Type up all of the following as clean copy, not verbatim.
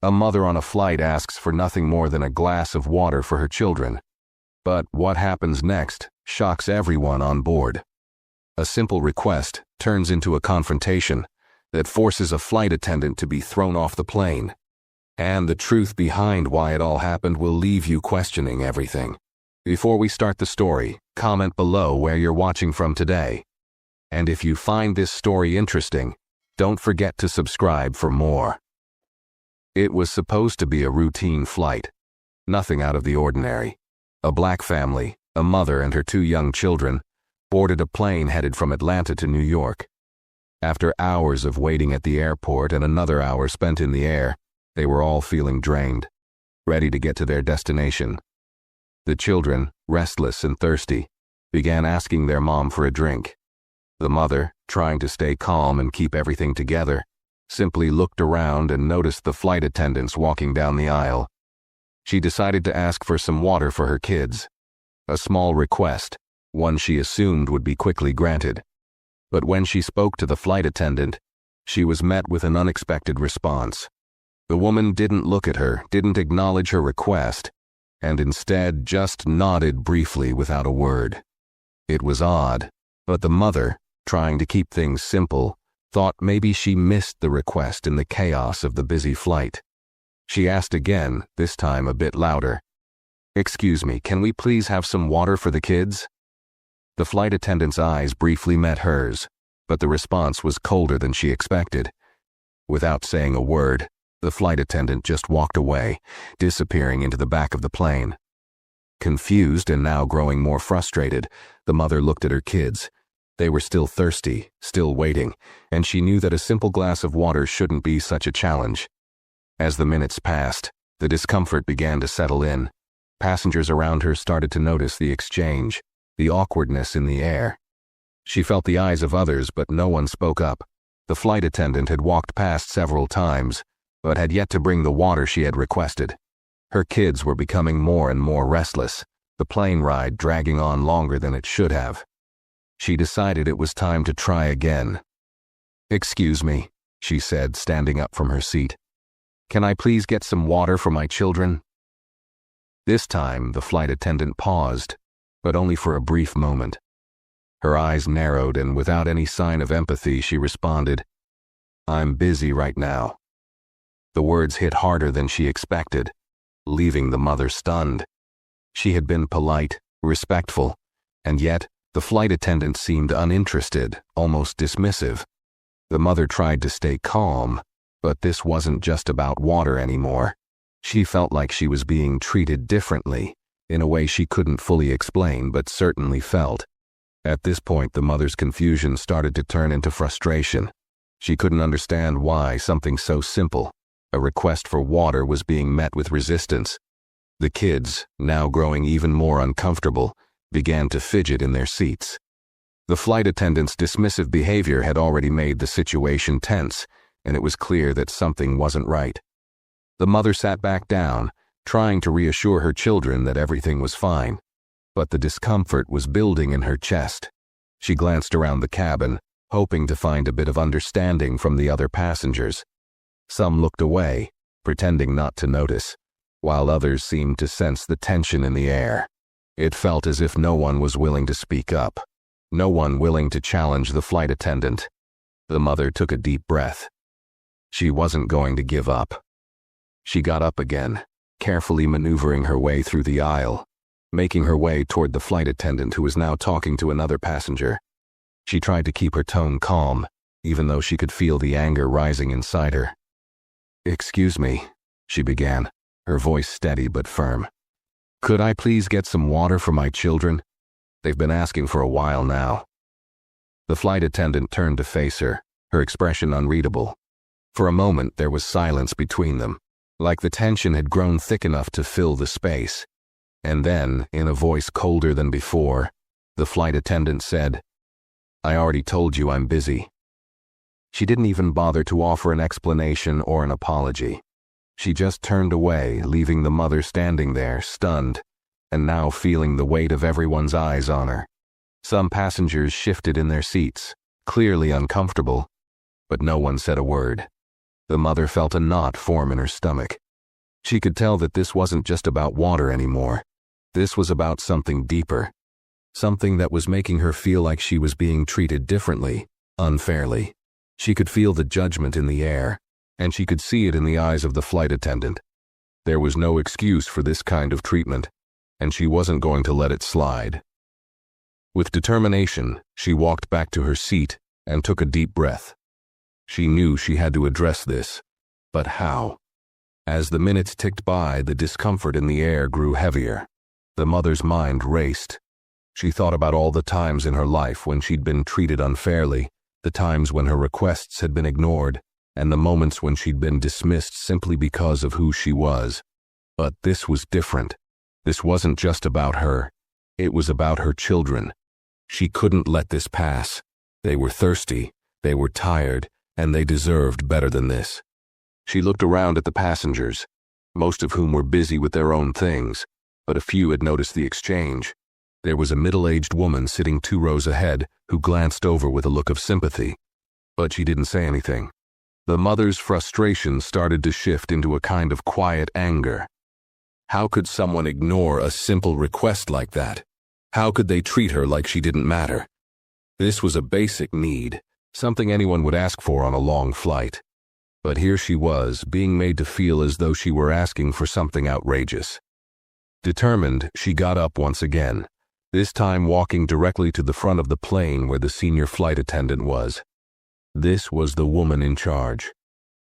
A mother on a flight asks for nothing more than a glass of water for her children. But what happens next shocks everyone on board. A simple request turns into a confrontation that forces a flight attendant to be thrown off the plane. And the truth behind why it all happened will leave you questioning everything. Before we start the story, comment below where you're watching from today. And if you find this story interesting, don't forget to subscribe for more. It was supposed to be a routine flight. Nothing out of the ordinary. A black family, a mother and her 2 young children, boarded a plane headed from Atlanta to New York. After hours of waiting at the airport and another hour spent in the air, they were all feeling drained, ready to get to their destination. The children, restless and thirsty, began asking their mom for a drink. The mother, trying to stay calm and keep everything together, simply looked around and noticed the flight attendants walking down the aisle. She decided to ask for some water for her kids. A small request, one she assumed would be quickly granted. But when she spoke to the flight attendant, she was met with an unexpected response. The woman didn't look at her, didn't acknowledge her request, and instead just nodded briefly without a word. It was odd, but the mother, trying to keep things simple, thought maybe she missed the request in the chaos of the busy flight. She asked again, this time a bit louder. "Excuse me, can we please have some water for the kids?" The flight attendant's eyes briefly met hers, but the response was colder than she expected. Without saying a word, the flight attendant just walked away, disappearing into the back of the plane. Confused and now growing more frustrated, the mother looked at her kids. They were still thirsty, still waiting, and she knew that a simple glass of water shouldn't be such a challenge. As the minutes passed, the discomfort began to settle in. Passengers around her started to notice the exchange, the awkwardness in the air. She felt the eyes of others, but no one spoke up. The flight attendant had walked past several times, but had yet to bring the water she had requested. Her kids were becoming more and more restless, the plane ride dragging on longer than it should have. She decided it was time to try again. "Excuse me," she said, standing up from her seat. "Can I please get some water for my children?" This time, the flight attendant paused, but only for a brief moment. Her eyes narrowed, and without any sign of empathy, she responded, "I'm busy right now." The words hit harder than she expected, leaving the mother stunned. She had been polite, respectful, and yet the flight attendant seemed uninterested, almost dismissive. The mother tried to stay calm, but this wasn't just about water anymore. She felt like she was being treated differently, in a way she couldn't fully explain but certainly felt. At this point, the mother's confusion started to turn into frustration. She couldn't understand why something so simple, a request for water, was being met with resistance. The kids, now growing even more uncomfortable, began to fidget in their seats. The flight attendant's dismissive behavior had already made the situation tense, and it was clear that something wasn't right. The mother sat back down, trying to reassure her children that everything was fine. But the discomfort was building in her chest. She glanced around the cabin, hoping to find a bit of understanding from the other passengers. Some looked away, pretending not to notice, while others seemed to sense the tension in the air. It felt as if no one was willing to speak up, no one willing to challenge the flight attendant. The mother took a deep breath. She wasn't going to give up. She got up again, carefully maneuvering her way through the aisle, making her way toward the flight attendant who was now talking to another passenger. She tried to keep her tone calm, even though she could feel the anger rising inside her. "Excuse me," she began, her voice steady but firm. "Could I please get some water for my children? They've been asking for a while now." The flight attendant turned to face her, her expression unreadable. For a moment there was silence between them, like the tension had grown thick enough to fill the space. And then, in a voice colder than before, the flight attendant said, "I already told you I'm busy." She didn't even bother to offer an explanation or an apology. She just turned away, leaving the mother standing there, stunned, and now feeling the weight of everyone's eyes on her. Some passengers shifted in their seats, clearly uncomfortable, but no one said a word. The mother felt a knot form in her stomach. She could tell that this wasn't just about water anymore. This was about something deeper. Something that was making her feel like she was being treated differently, unfairly. She could feel the judgment in the air, and she could see it in the eyes of the flight attendant. There was no excuse for this kind of treatment, and she wasn't going to let it slide. With determination, she walked back to her seat and took a deep breath. She knew she had to address this, but how? As the minutes ticked by, the discomfort in the air grew heavier. The mother's mind raced. She thought about all the times in her life when she'd been treated unfairly, the times when her requests had been ignored, and the moments when she'd been dismissed simply because of who she was. But this was different. This wasn't just about her. It was about her children. She couldn't let this pass. They were thirsty, they were tired, and they deserved better than this. She looked around at the passengers, most of whom were busy with their own things, but a few had noticed the exchange. There was a middle-aged woman sitting 2 rows ahead who glanced over with a look of sympathy, but she didn't say anything. The mother's frustration started to shift into a kind of quiet anger. How could someone ignore a simple request like that? How could they treat her like she didn't matter? This was a basic need, something anyone would ask for on a long flight. But here she was, being made to feel as though she were asking for something outrageous. Determined, she got up once again, this time walking directly to the front of the plane where the senior flight attendant was. This was the woman in charge,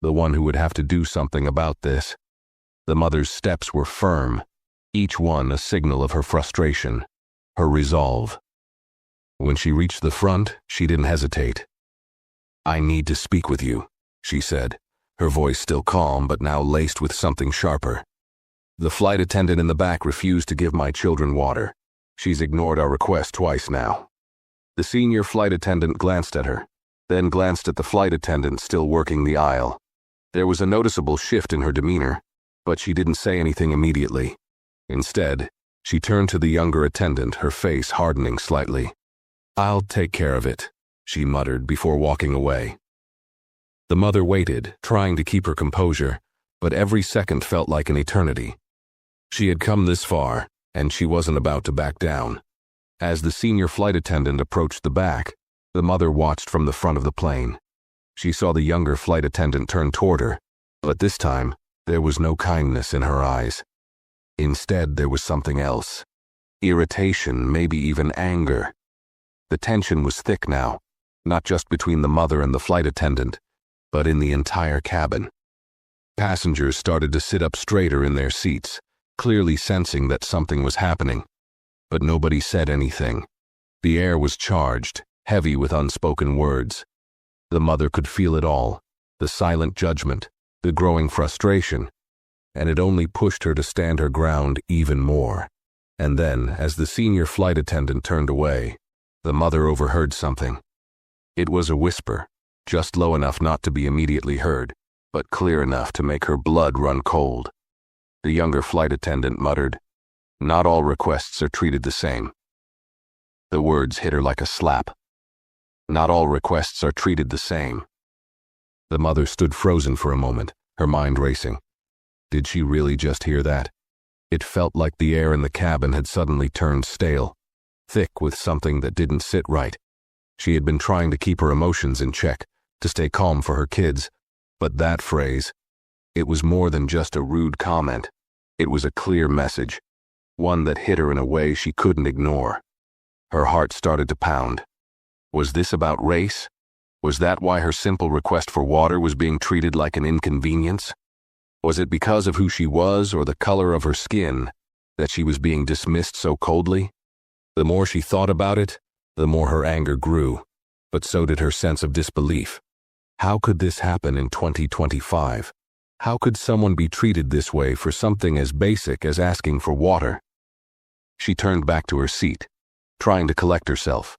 the one who would have to do something about this. The mother's steps were firm, each one a signal of her frustration, her resolve. When she reached the front, she didn't hesitate. "I need to speak with you," she said, her voice still calm but now laced with something sharper. "The flight attendant in the back refused to give my children water. She's ignored our request twice now." The senior flight attendant glanced at her, then glanced at the flight attendant still working the aisle. There was a noticeable shift in her demeanor, but she didn't say anything immediately. Instead, she turned to the younger attendant, her face hardening slightly. "I'll take care of it," she muttered before walking away. The mother waited, trying to keep her composure, but every second felt like an eternity. She had come this far, and she wasn't about to back down. As the senior flight attendant approached the back, the mother watched from the front of the plane. She saw the younger flight attendant turn toward her, but this time, there was no kindness in her eyes. Instead, there was something else. Irritation, maybe even anger. The tension was thick now, not just between the mother and the flight attendant, but in the entire cabin. Passengers started to sit up straighter in their seats, clearly sensing that something was happening. But nobody said anything. The air was charged, heavy with unspoken words. The mother could feel it all, the silent judgment, the growing frustration, and it only pushed her to stand her ground even more. And then, as the senior flight attendant turned away, the mother overheard something. It was a whisper, just low enough not to be immediately heard, but clear enough to make her blood run cold. The younger flight attendant muttered, "Not all requests are treated the same." The words hit her like a slap. Not all requests are treated the same. The mother stood frozen for a moment, her mind racing. Did she really just hear that? It felt like the air in the cabin had suddenly turned stale, thick with something that didn't sit right. She had been trying to keep her emotions in check, to stay calm for her kids, but that phrase, it was more than just a rude comment. It was a clear message, one that hit her in a way she couldn't ignore. Her heart started to pound. Was this about race? Was that why her simple request for water was being treated like an inconvenience? Was it because of who she was or the color of her skin that she was being dismissed so coldly? The more she thought about it, the more her anger grew, but so did her sense of disbelief. How could this happen in 2025? How could someone be treated this way for something as basic as asking for water? She turned back to her seat, trying to collect herself,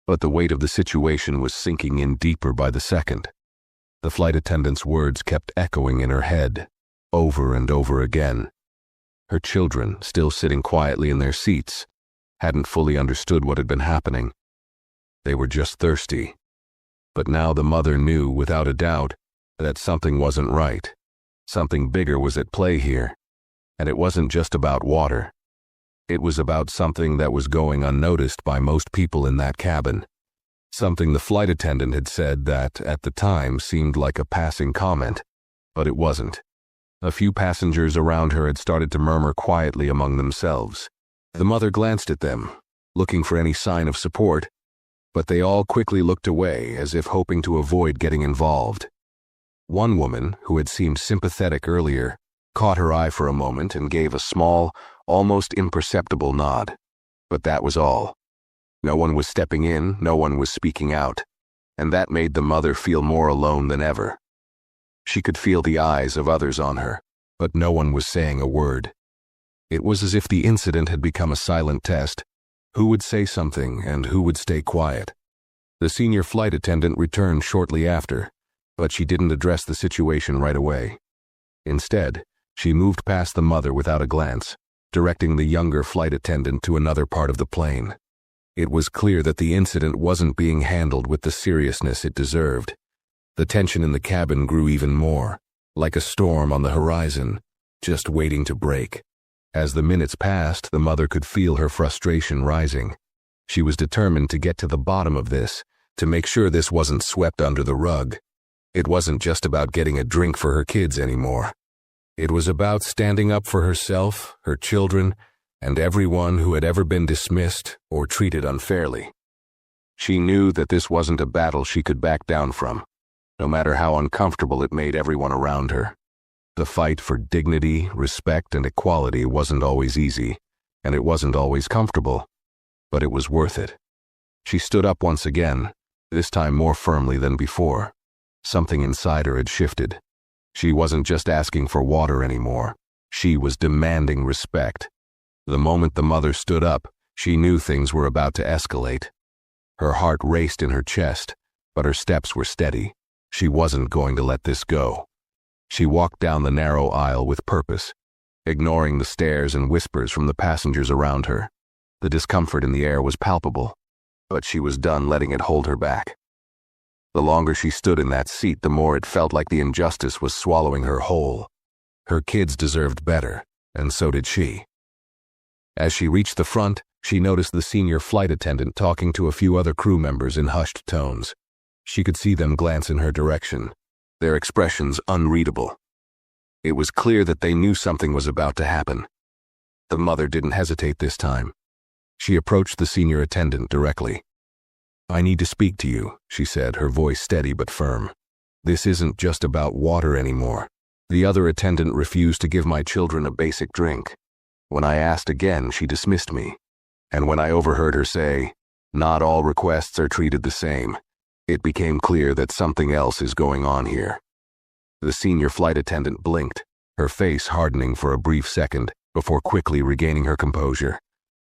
but the weight of the situation was sinking in deeper by the second. The flight attendant's words kept echoing in her head, over and over again. Her children, still sitting quietly in their seats, hadn't fully understood what had been happening. They were just thirsty. But now the mother knew, without a doubt, that something wasn't right. Something bigger was at play here. And it wasn't just about water. It was about something that was going unnoticed by most people in that cabin. Something the flight attendant had said that, at the time, seemed like a passing comment, but it wasn't. A few passengers around her had started to murmur quietly among themselves. The mother glanced at them, looking for any sign of support, but they all quickly looked away as if hoping to avoid getting involved. One woman, who had seemed sympathetic earlier, caught her eye for a moment and gave a small, almost imperceptible nod. But that was all. No one was stepping in, no one was speaking out, and that made the mother feel more alone than ever. She could feel the eyes of others on her, but no one was saying a word. It was as if the incident had become a silent test. Who would say something and who would stay quiet? The senior flight attendant returned shortly after, but she didn't address the situation right away. Instead, she moved past the mother without a glance, directing the younger flight attendant to another part of the plane. It was clear that the incident wasn't being handled with the seriousness it deserved. The tension in the cabin grew even more, like a storm on the horizon, just waiting to break. As the minutes passed, the mother could feel her frustration rising. She was determined to get to the bottom of this, to make sure this wasn't swept under the rug. It wasn't just about getting a drink for her kids anymore. It was about standing up for herself, her children, and everyone who had ever been dismissed or treated unfairly. She knew that this wasn't a battle she could back down from, no matter how uncomfortable it made everyone around her. The fight for dignity, respect, and equality wasn't always easy, and it wasn't always comfortable, but it was worth it. She stood up once again, this time more firmly than before. Something inside her had shifted. She wasn't just asking for water anymore. She was demanding respect. The moment the mother stood up, she knew things were about to escalate. Her heart raced in her chest, but her steps were steady. She wasn't going to let this go. She walked down the narrow aisle with purpose, ignoring the stares and whispers from the passengers around her. The discomfort in the air was palpable, but she was done letting it hold her back. The longer she stood in that seat, the more it felt like the injustice was swallowing her whole. Her kids deserved better, and so did she. As she reached the front, she noticed the senior flight attendant talking to a few other crew members in hushed tones. She could see them glance in her direction, their expressions unreadable. It was clear that they knew something was about to happen. The mother didn't hesitate this time. She approached the senior attendant directly. "I need to speak to you," she said, her voice steady but firm. "This isn't just about water anymore. The other attendant refused to give my children a basic drink. When I asked again, she dismissed me. And when I overheard her say, 'Not all requests are treated the same,' it became clear that something else is going on here." The senior flight attendant blinked, her face hardening for a brief second before quickly regaining her composure.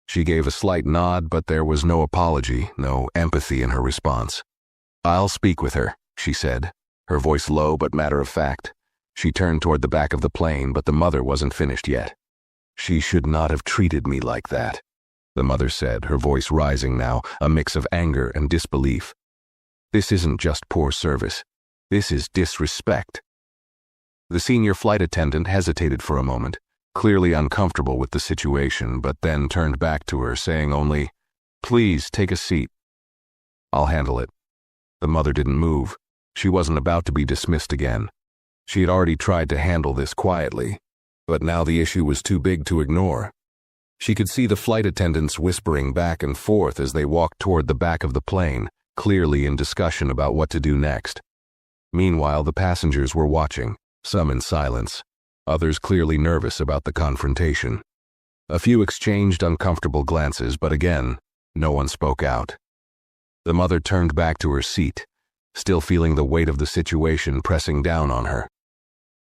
She gave a slight nod, but there was no apology, no empathy in her response. "I'll speak with her," she said, her voice low but matter-of-fact. She turned toward the back of the plane, but the mother wasn't finished yet. "She should not have treated me like that," the mother said, her voice rising now, a mix of anger and disbelief. "This isn't just poor service. This is disrespect." The senior flight attendant hesitated for a moment, clearly uncomfortable with the situation, but then turned back to her, saying only, "Please take a seat. I'll handle it." The mother didn't move. She wasn't about to be dismissed again. She had already tried to handle this quietly, but now the issue was too big to ignore. She could see the flight attendants whispering back and forth as they walked toward the back of the plane, clearly in discussion about what to do next. Meanwhile, the passengers were watching, some in silence, others clearly nervous about the confrontation. A few exchanged uncomfortable glances, but again, no one spoke out. The mother turned back to her seat, still feeling the weight of the situation pressing down on her.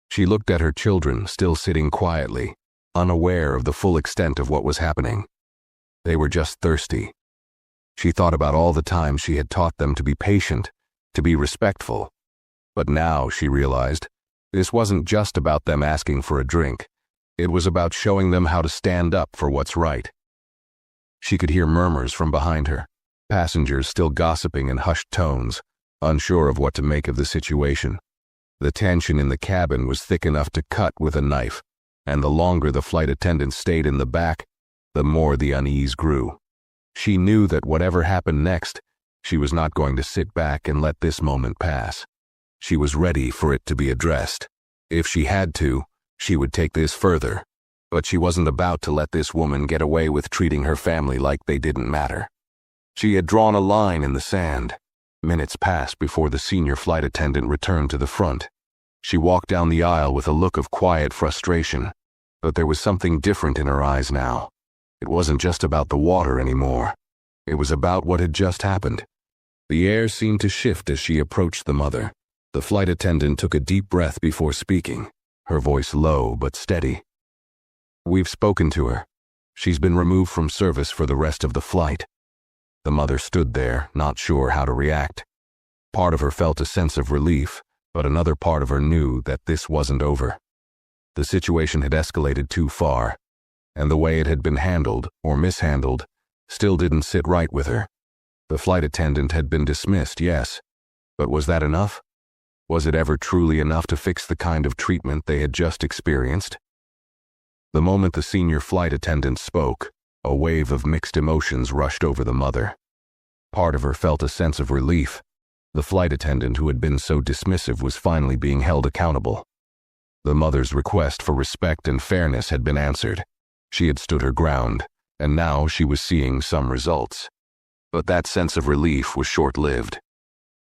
She looked at her children, still sitting quietly, unaware of the full extent of what was happening. They were just thirsty. She thought about all the times she had taught them to be patient, to be respectful. But now, she realized, this wasn't just about them asking for a drink. It was about showing them how to stand up for what's right. She could hear murmurs from behind her, passengers still gossiping in hushed tones, unsure of what to make of the situation. The tension in the cabin was thick enough to cut with a knife, and the longer the flight attendant stayed in the back, the more the unease grew. She knew that whatever happened next, she was not going to sit back and let this moment pass. She was ready for it to be addressed. If she had to, she would take this further. But she wasn't about to let this woman get away with treating her family like they didn't matter. She had drawn a line in the sand. Minutes passed before the senior flight attendant returned to the front. She walked down the aisle with a look of quiet frustration, but there was something different in her eyes now. It wasn't just about the water anymore. It was about what had just happened. The air seemed to shift as she approached the mother. The flight attendant took a deep breath before speaking, her voice low but steady. "We've spoken to her. She's been removed from service for the rest of the flight." The mother stood there, not sure how to react. Part of her felt a sense of relief, but another part of her knew that this wasn't over. The situation had escalated too far, and the way it had been handled, or mishandled, still didn't sit right with her. The flight attendant had been dismissed, yes, but was that enough? Was it ever truly enough to fix the kind of treatment they had just experienced? The moment the senior flight attendant spoke, a wave of mixed emotions rushed over the mother. Part of her felt a sense of relief. The flight attendant who had been so dismissive was finally being held accountable. The mother's request for respect and fairness had been answered. She had stood her ground, and now she was seeing some results. But that sense of relief was short-lived.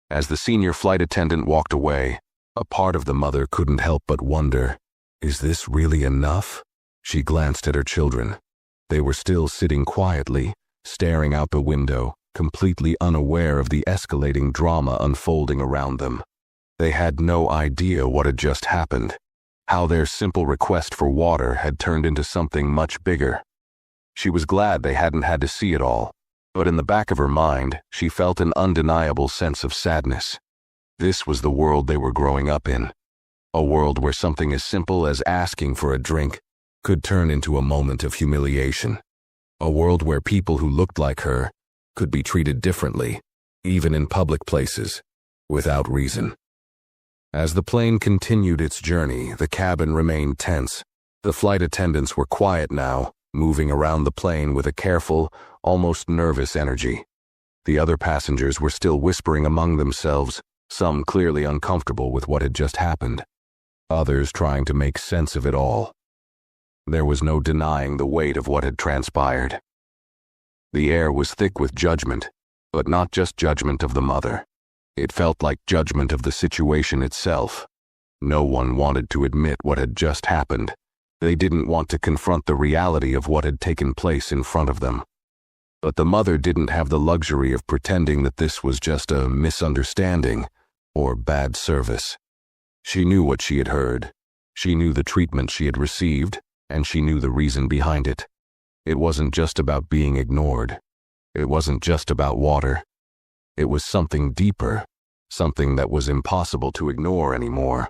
As the senior flight attendant walked away, a part of the mother couldn't help but wonder, is this really enough? She glanced at her children. They were still sitting quietly, staring out the window, completely unaware of the escalating drama unfolding around them. They had no idea what had just happened, how their simple request for water had turned into something much bigger. She was glad they hadn't had to see it all, but in the back of her mind, she felt an undeniable sense of sadness. This was the world they were growing up in, a world where something as simple as asking for a drink could turn into a moment of humiliation, a world where people who looked like her could be treated differently, even in public places, without reason. As the plane continued its journey, the cabin remained tense. The flight attendants were quiet now, moving around the plane with a careful, almost nervous energy. The other passengers were still whispering among themselves, some clearly uncomfortable with what had just happened, others trying to make sense of it all. There was no denying the weight of what had transpired. The air was thick with judgment, but not just judgment of the mother. It felt like judgment of the situation itself. No one wanted to admit what had just happened. They didn't want to confront the reality of what had taken place in front of them. But the mother didn't have the luxury of pretending that this was just a misunderstanding or bad service. She knew what she had heard. She knew the treatment she had received, and she knew the reason behind it. It wasn't just about being ignored. It wasn't just about water. It was something deeper, something that was impossible to ignore anymore.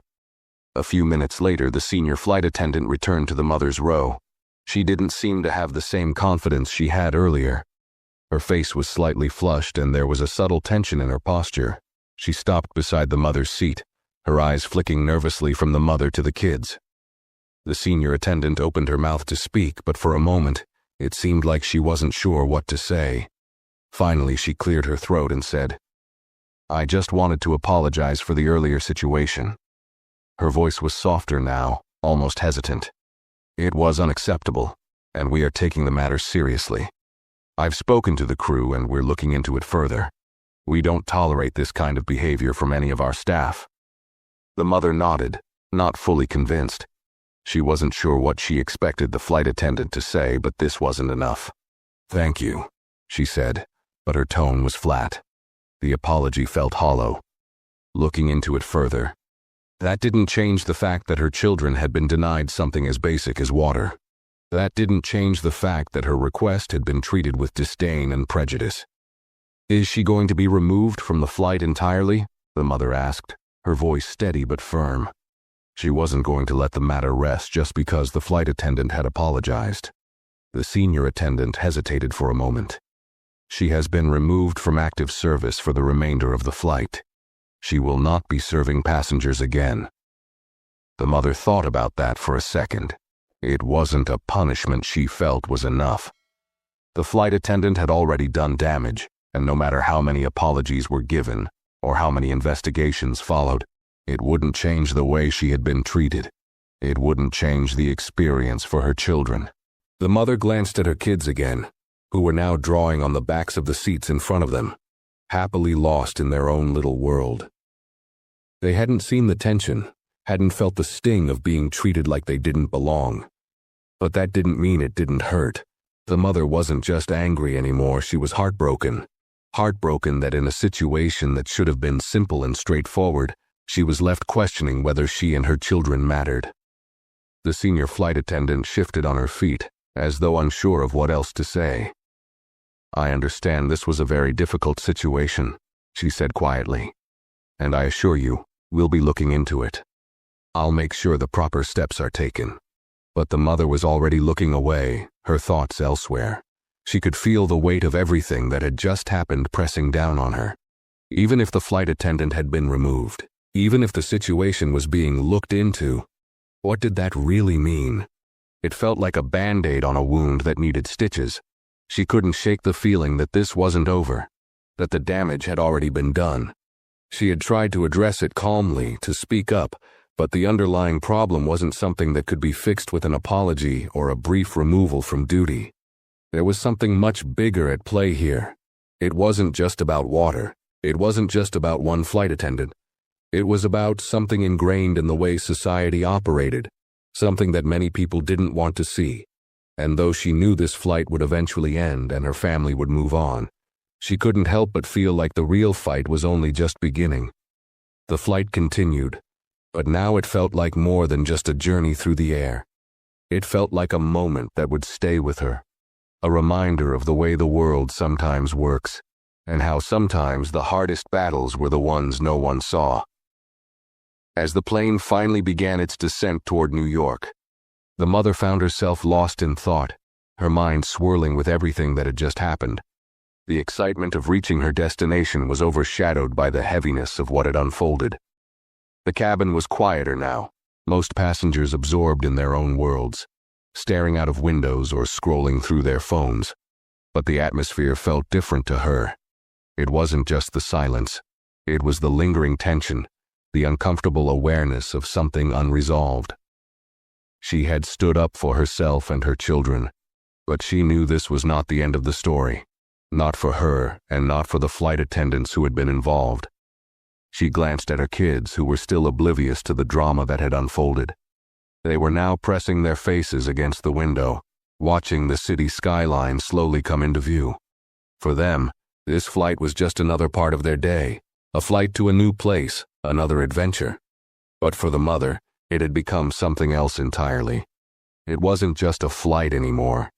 A few minutes later, the senior flight attendant returned to the mother's row. She didn't seem to have the same confidence she had earlier. Her face was slightly flushed, and there was a subtle tension in her posture. She stopped beside the mother's seat, her eyes flicking nervously from the mother to the kids. The senior attendant opened her mouth to speak, but for a moment, it seemed like she wasn't sure what to say. Finally, she cleared her throat and said, "I just wanted to apologize for the earlier situation." Her voice was softer now, almost hesitant. "It was unacceptable, and we are taking the matter seriously. I've spoken to the crew and we're looking into it further. We don't tolerate this kind of behavior from any of our staff." The mother nodded, not fully convinced. She wasn't sure what she expected the flight attendant to say, but this wasn't enough. "Thank you," she said, but her tone was flat. The apology felt hollow. Looking into it further, that didn't change the fact that her children had been denied something as basic as water. That didn't change the fact that her request had been treated with disdain and prejudice. "Is she going to be removed from the flight entirely?" the mother asked, her voice steady but firm. She wasn't going to let the matter rest just because the flight attendant had apologized. The senior attendant hesitated for a moment. "She has been removed from active service for the remainder of the flight." She will not be serving passengers again. The mother thought about that for a second. It wasn't a punishment she felt was enough. The flight attendant had already done damage, and no matter how many apologies were given, or how many investigations followed, it wouldn't change the way she had been treated. It wouldn't change the experience for her children. The mother glanced at her kids again, who were now drawing on the backs of the seats in front of them, happily lost in their own little world. They hadn't seen the tension, hadn't felt the sting of being treated like they didn't belong. But that didn't mean it didn't hurt. The mother wasn't just angry anymore, she was heartbroken. Heartbroken that in a situation that should have been simple and straightforward, she was left questioning whether she and her children mattered. The senior flight attendant shifted on her feet, as though unsure of what else to say. "I understand this was a very difficult situation," she said quietly. "And I assure you, we'll be looking into it. I'll make sure the proper steps are taken." But the mother was already looking away, her thoughts elsewhere. She could feel the weight of everything that had just happened pressing down on her. Even if the flight attendant had been removed, even if the situation was being looked into, what did that really mean? It felt like a band-aid on a wound that needed stitches. She couldn't shake the feeling that this wasn't over, that the damage had already been done. She had tried to address it calmly, to speak up, but the underlying problem wasn't something that could be fixed with an apology or a brief removal from duty. There was something much bigger at play here. It wasn't just about water. It wasn't just about one flight attendant. It was about something ingrained in the way society operated, something that many people didn't want to see. And though she knew this flight would eventually end and her family would move on, she couldn't help but feel like the real fight was only just beginning. The flight continued, but now it felt like more than just a journey through the air. It felt like a moment that would stay with her, a reminder of the way the world sometimes works, and how sometimes the hardest battles were the ones no one saw. As the plane finally began its descent toward New York, the mother found herself lost in thought, her mind swirling with everything that had just happened. The excitement of reaching her destination was overshadowed by the heaviness of what had unfolded. The cabin was quieter now, most passengers absorbed in their own worlds, staring out of windows or scrolling through their phones. But the atmosphere felt different to her. It wasn't just the silence. It was the lingering tension, the uncomfortable awareness of something unresolved. She had stood up for herself and her children, but she knew this was not the end of the story. Not for her, and not for the flight attendants who had been involved. She glanced at her kids, who were still oblivious to the drama that had unfolded. They were now pressing their faces against the window, watching the city skyline slowly come into view. For them, this flight was just another part of their day, a flight to a new place, another adventure. But for the mother, it had become something else entirely. It wasn't just a flight anymore.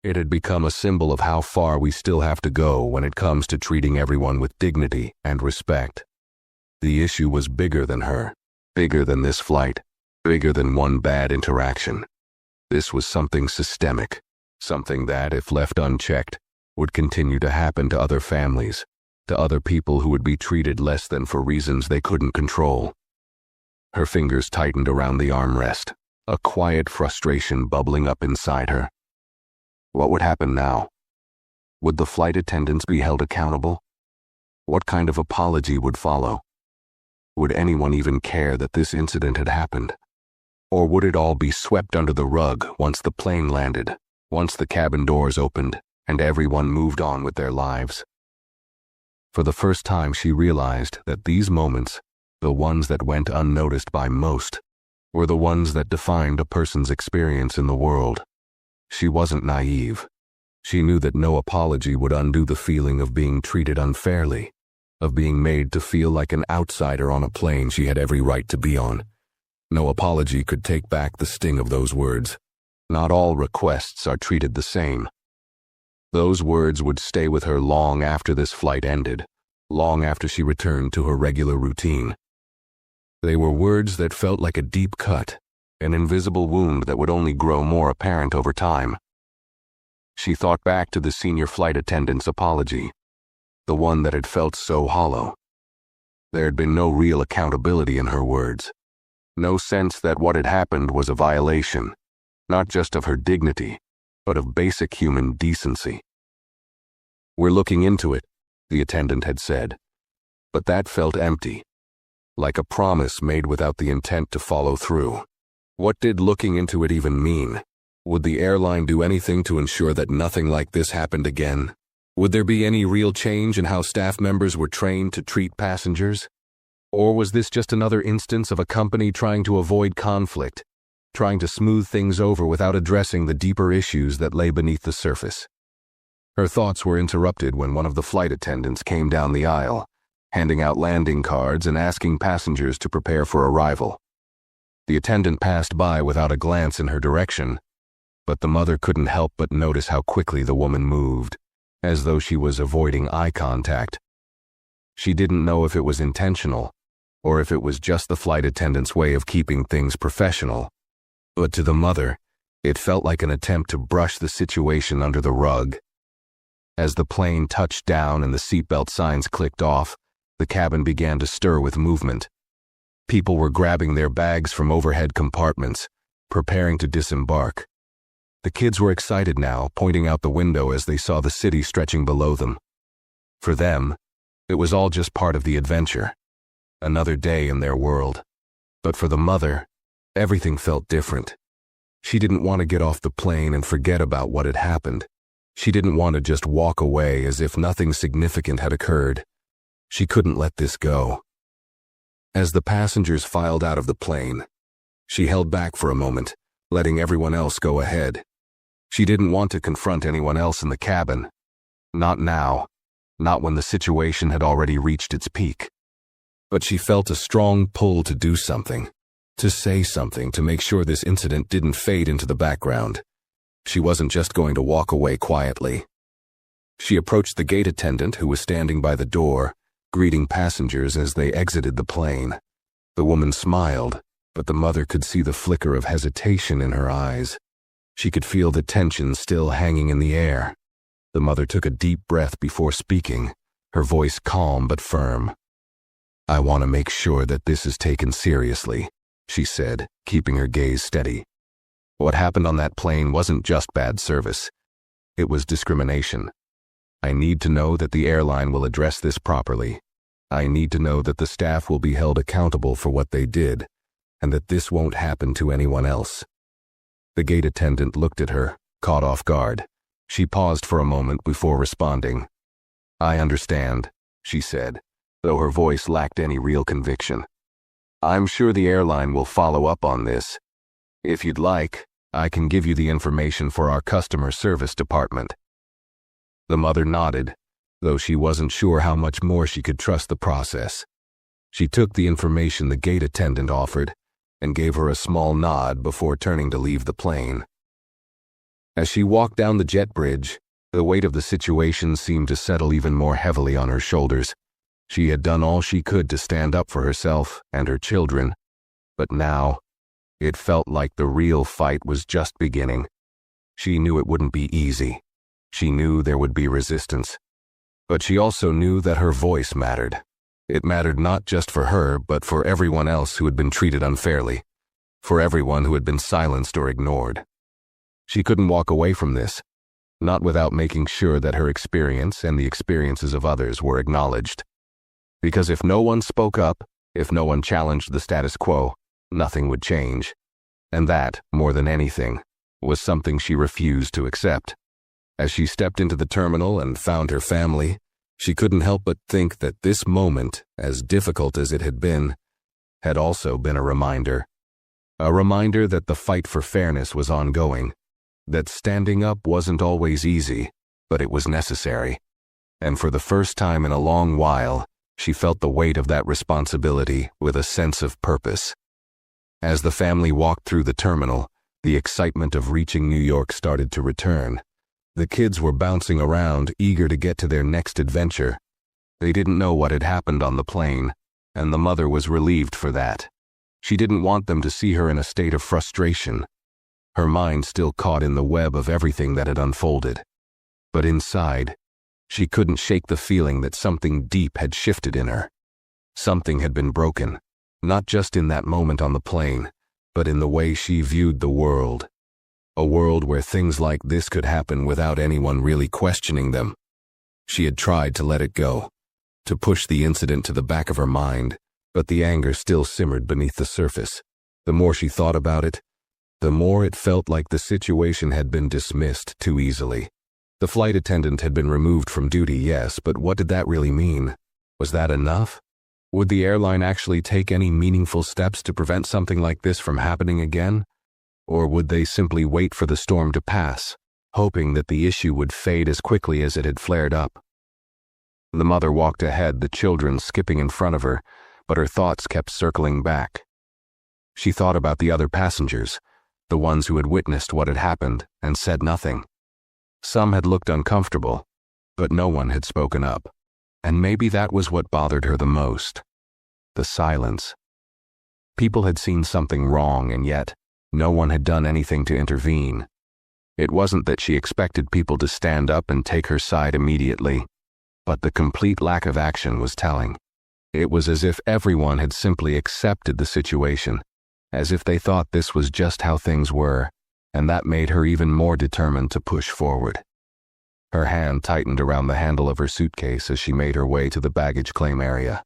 It had become a symbol of how far we still have to go when it comes to treating everyone with dignity and respect. The issue was bigger than her, bigger than this flight, bigger than one bad interaction. This was something systemic, something that, if left unchecked, would continue to happen to other families, to other people who would be treated less than for reasons they couldn't control. Her fingers tightened around the armrest, a quiet frustration bubbling up inside her. What would happen now? Would the flight attendants be held accountable? What kind of apology would follow? Would anyone even care that this incident had happened? Or would it all be swept under the rug once the plane landed, once the cabin doors opened, and everyone moved on with their lives? For the first time she realized that these moments, the ones that went unnoticed by most, were the ones that defined a person's experience in the world. She wasn't naive. She knew that no apology would undo the feeling of being treated unfairly, of being made to feel like an outsider on a plane she had every right to be on. No apology could take back the sting of those words. Not all requests are treated the same. Those words would stay with her long after this flight ended, long after she returned to her regular routine. They were words that felt like a deep cut, an invisible wound that would only grow more apparent over time. She thought back to the senior flight attendant's apology, the one that had felt so hollow. There had been no real accountability in her words. No sense that what had happened was a violation, not just of her dignity, but of basic human decency. "We're looking into it," the attendant had said, but that felt empty, like a promise made without the intent to follow through. What did looking into it even mean? Would the airline do anything to ensure that nothing like this happened again? Would there be any real change in how staff members were trained to treat passengers? Or was this just another instance of a company trying to avoid conflict, trying to smooth things over without addressing the deeper issues that lay beneath the surface? Her thoughts were interrupted when one of the flight attendants came down the aisle, handing out landing cards and asking passengers to prepare for arrival. The attendant passed by without a glance in her direction, but the mother couldn't help but notice how quickly the woman moved, as though she was avoiding eye contact. She didn't know if it was intentional, or if it was just the flight attendant's way of keeping things professional, but to the mother, it felt like an attempt to brush the situation under the rug. As the plane touched down and the seatbelt signs clicked off, the cabin began to stir with movement. People were grabbing their bags from overhead compartments, preparing to disembark. The kids were excited now, pointing out the window as they saw the city stretching below them. For them, it was all just part of the adventure, another day in their world. But for the mother, everything felt different. She didn't want to get off the plane and forget about what had happened. She didn't want to just walk away as if nothing significant had occurred. She couldn't let this go. As the passengers filed out of the plane, she held back for a moment, letting everyone else go ahead. She didn't want to confront anyone else in the cabin. Not now, not when the situation had already reached its peak. But she felt a strong pull to do something, to say something to make sure this incident didn't fade into the background. She wasn't just going to walk away quietly. She approached the gate attendant who was standing by the door, greeting passengers as they exited the plane. The woman smiled, but the mother could see the flicker of hesitation in her eyes. She could feel the tension still hanging in the air. The mother took a deep breath before speaking, her voice calm but firm. "I want to make sure that this is taken seriously," she said, keeping her gaze steady. "What happened on that plane wasn't just bad service. It was discrimination. I need to know that the airline will address this properly. I need to know that the staff will be held accountable for what they did, and that this won't happen to anyone else." The gate attendant looked at her, caught off guard. She paused for a moment before responding. "I understand," she said, though her voice lacked any real conviction. "I'm sure the airline will follow up on this. If you'd like, I can give you the information for our customer service department." The mother nodded, though she wasn't sure how much more she could trust the process. She took the information the gate attendant offered and gave her a small nod before turning to leave the plane. As she walked down the jet bridge, the weight of the situation seemed to settle even more heavily on her shoulders. She had done all she could to stand up for herself and her children, but now, it felt like the real fight was just beginning. She knew it wouldn't be easy. She knew there would be resistance. But she also knew that her voice mattered. It mattered not just for her, but for everyone else who had been treated unfairly, for everyone who had been silenced or ignored. She couldn't walk away from this, not without making sure that her experience and the experiences of others were acknowledged. Because if no one spoke up, if no one challenged the status quo, nothing would change. And that, more than anything, was something she refused to accept. As she stepped into the terminal and found her family, she couldn't help but think that this moment, as difficult as it had been, had also been a reminder. A reminder that the fight for fairness was ongoing, that standing up wasn't always easy, but it was necessary. And for the first time in a long while, she felt the weight of that responsibility with a sense of purpose. As the family walked through the terminal, the excitement of reaching New York started to return. The kids were bouncing around, eager to get to their next adventure. They didn't know what had happened on the plane, and the mother was relieved for that. She didn't want them to see her in a state of frustration, her mind still caught in the web of everything that had unfolded. But inside, she couldn't shake the feeling that something deep had shifted in her. Something had been broken, not just in that moment on the plane, but in the way she viewed the world. A world where things like this could happen without anyone really questioning them. She had tried to let it go, to push the incident to the back of her mind, but the anger still simmered beneath the surface. The more she thought about it, the more it felt like the situation had been dismissed too easily. The flight attendant had been removed from duty, yes, but what did that really mean? Was that enough? Would the airline actually take any meaningful steps to prevent something like this from happening again? Or would they simply wait for the storm to pass, hoping that the issue would fade as quickly as it had flared up? The mother walked ahead, the children skipping in front of her, but her thoughts kept circling back. She thought about the other passengers, the ones who had witnessed what had happened and said nothing. Some had looked uncomfortable, but no one had spoken up. And maybe that was what bothered her the most. The silence. People had seen something wrong, and yet no one had done anything to intervene. It wasn't that she expected people to stand up and take her side immediately, but the complete lack of action was telling. It was as if everyone had simply accepted the situation, as if they thought this was just how things were, and that made her even more determined to push forward. Her hand tightened around the handle of her suitcase as she made her way to the baggage claim area.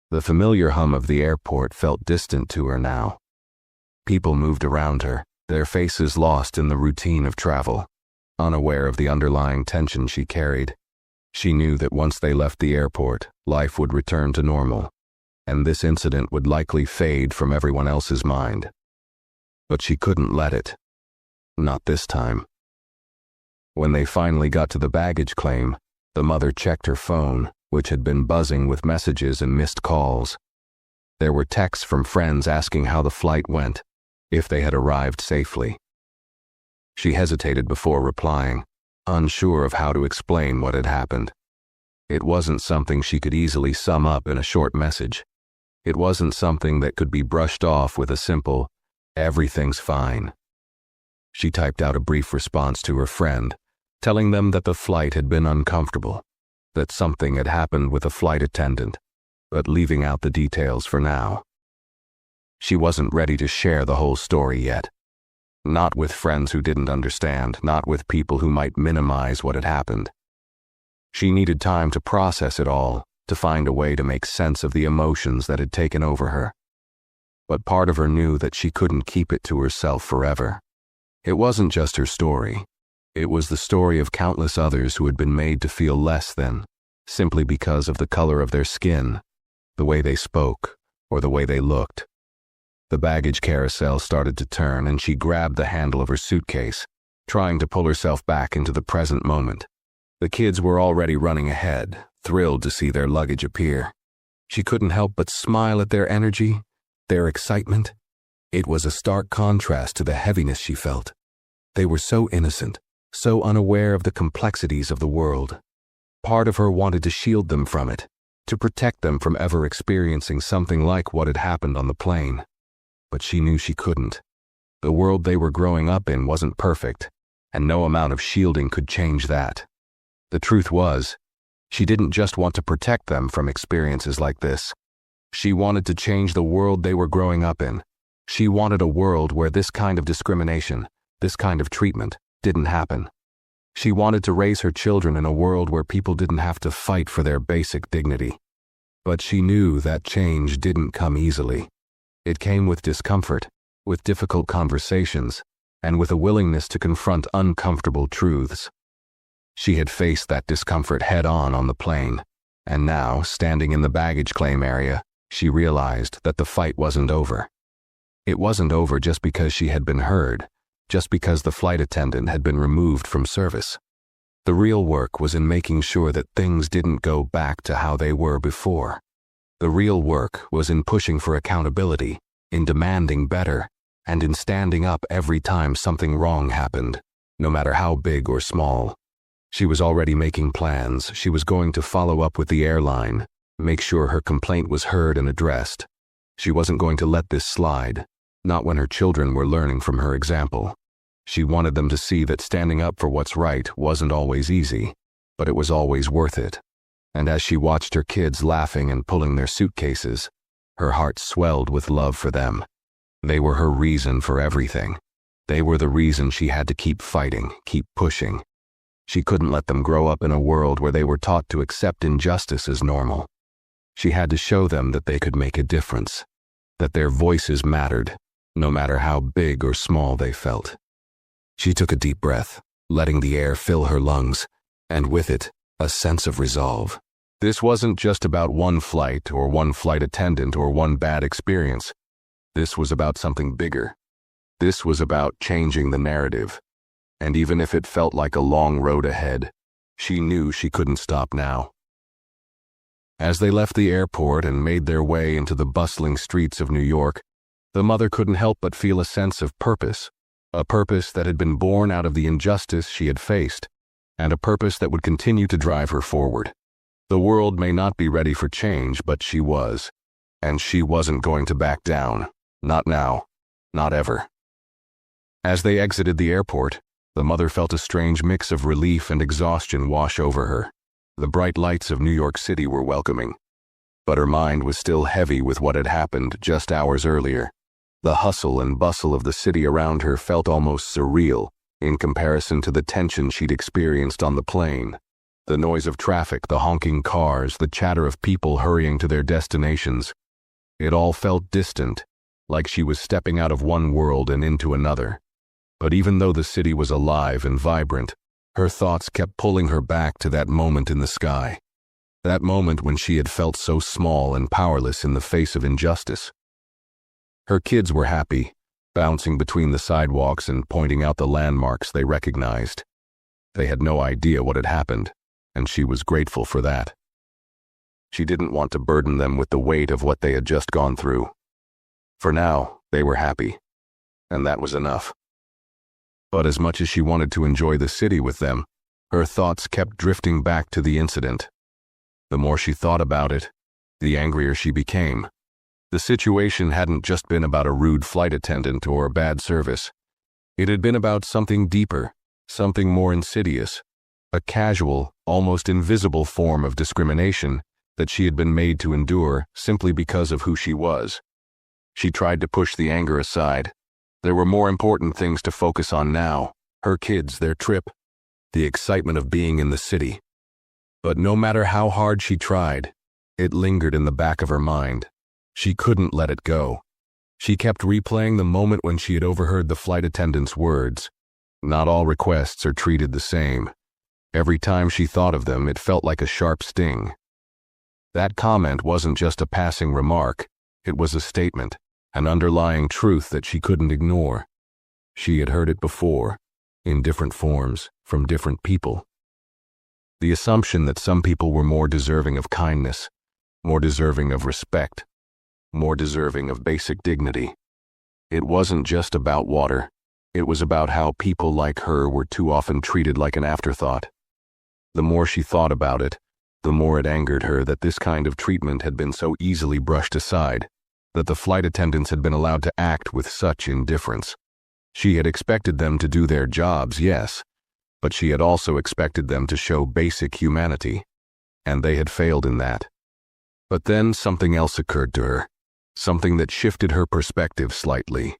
The familiar hum of the airport felt distant to her now. People moved around her, their faces lost in the routine of travel. Unaware of the underlying tension she carried, she knew that once they left the airport, life would return to normal, and this incident would likely fade from everyone else's mind. But she couldn't let it. Not this time. When they finally got to the baggage claim, the mother checked her phone, which had been buzzing with messages and missed calls. There were texts from friends asking how the flight went, if they had arrived safely. She hesitated before replying, unsure of how to explain what had happened. It wasn't something she could easily sum up in a short message. It wasn't something that could be brushed off with a simple, "Everything's fine." She typed out a brief response to her friend, telling them that the flight had been uncomfortable, that something had happened with a flight attendant, but leaving out the details for now. She wasn't ready to share the whole story yet. Not with friends who didn't understand, not with people who might minimize what had happened. She needed time to process it all, to find a way to make sense of the emotions that had taken over her. But part of her knew that she couldn't keep it to herself forever. It wasn't just her story. It was the story of countless others who had been made to feel less than, simply because of the color of their skin, the way they spoke, or the way they looked. The baggage carousel started to turn, and she grabbed the handle of her suitcase, trying to pull herself back into the present moment. The kids were already running ahead, thrilled to see their luggage appear. She couldn't help but smile at their energy, their excitement. It was a stark contrast to the heaviness she felt. They were so innocent, so unaware of the complexities of the world. Part of her wanted to shield them from it, to protect them from ever experiencing something like what had happened on the plane. But she knew she couldn't. The world they were growing up in wasn't perfect, and no amount of shielding could change that. The truth was, she didn't just want to protect them from experiences like this. She wanted to change the world they were growing up in. She wanted a world where this kind of discrimination, this kind of treatment, didn't happen. She wanted to raise her children in a world where people didn't have to fight for their basic dignity. But she knew that change didn't come easily. It came with discomfort, with difficult conversations, and with a willingness to confront uncomfortable truths. She had faced that discomfort head-on the plane, and now, standing in the baggage claim area, she realized that the fight wasn't over. It wasn't over just because she had been heard, just because the flight attendant had been removed from service. The real work was in making sure that things didn't go back to how they were before. The real work was in pushing for accountability, in demanding better, and in standing up every time something wrong happened, no matter how big or small. She was already making plans. She was going to follow up with the airline, make sure her complaint was heard and addressed. She wasn't going to let this slide, not when her children were learning from her example. She wanted them to see that standing up for what's right wasn't always easy, but it was always worth it. And as she watched her kids laughing and pulling their suitcases, her heart swelled with love for them. They were her reason for everything. They were the reason she had to keep fighting, keep pushing. She couldn't let them grow up in a world where they were taught to accept injustice as normal. She had to show them that they could make a difference, that their voices mattered, no matter how big or small they felt. She took a deep breath, letting the air fill her lungs, and with it, a sense of resolve. This wasn't just about one flight or one flight attendant or one bad experience. This was about something bigger. This was about changing the narrative. And even if it felt like a long road ahead, she knew she couldn't stop now. As they left the airport and made their way into the bustling streets of New York, the mother couldn't help but feel a sense of purpose, a purpose that had been born out of the injustice she had faced, and a purpose that would continue to drive her forward. The world may not be ready for change, but she was, and she wasn't going to back down. Not now, not ever. As they exited the airport, the mother felt a strange mix of relief and exhaustion wash over her. The bright lights of New York City were welcoming, but her mind was still heavy with what had happened just hours earlier. The hustle and bustle of the city around her felt almost surreal in comparison to the tension she'd experienced on the plane. The noise of traffic, the honking cars, the chatter of people hurrying to their destinations. It all felt distant, like she was stepping out of one world and into another. But even though the city was alive and vibrant, her thoughts kept pulling her back to that moment in the sky. That moment when she had felt so small and powerless in the face of injustice. Her kids were happy, bouncing between the sidewalks and pointing out the landmarks they recognized. They had no idea what had happened, and she was grateful for that. She didn't want to burden them with the weight of what they had just gone through. For now, they were happy, and that was enough. But as much as she wanted to enjoy the city with them, her thoughts kept drifting back to the incident. The more she thought about it, the angrier she became. The situation hadn't just been about a rude flight attendant or a bad service. It had been about something deeper, something more insidious, a casual, almost invisible form of discrimination that she had been made to endure simply because of who she was. She tried to push the anger aside. There were more important things to focus on now: her kids, their trip, the excitement of being in the city. But no matter how hard she tried, it lingered in the back of her mind. She couldn't let it go. She kept replaying the moment when she had overheard the flight attendant's words. Not all requests are treated the same. Every time she thought of them, it felt like a sharp sting. That comment wasn't just a passing remark, it was a statement, an underlying truth that she couldn't ignore. She had heard it before, in different forms, from different people. The assumption that some people were more deserving of kindness, more deserving of respect, more deserving of basic dignity. It wasn't just about water. It was about how people like her were too often treated like an afterthought. The more she thought about it, the more it angered her that this kind of treatment had been so easily brushed aside, that the flight attendants had been allowed to act with such indifference. She had expected them to do their jobs, yes, but she had also expected them to show basic humanity, and they had failed in that. But then something else occurred to her, something that shifted her perspective slightly.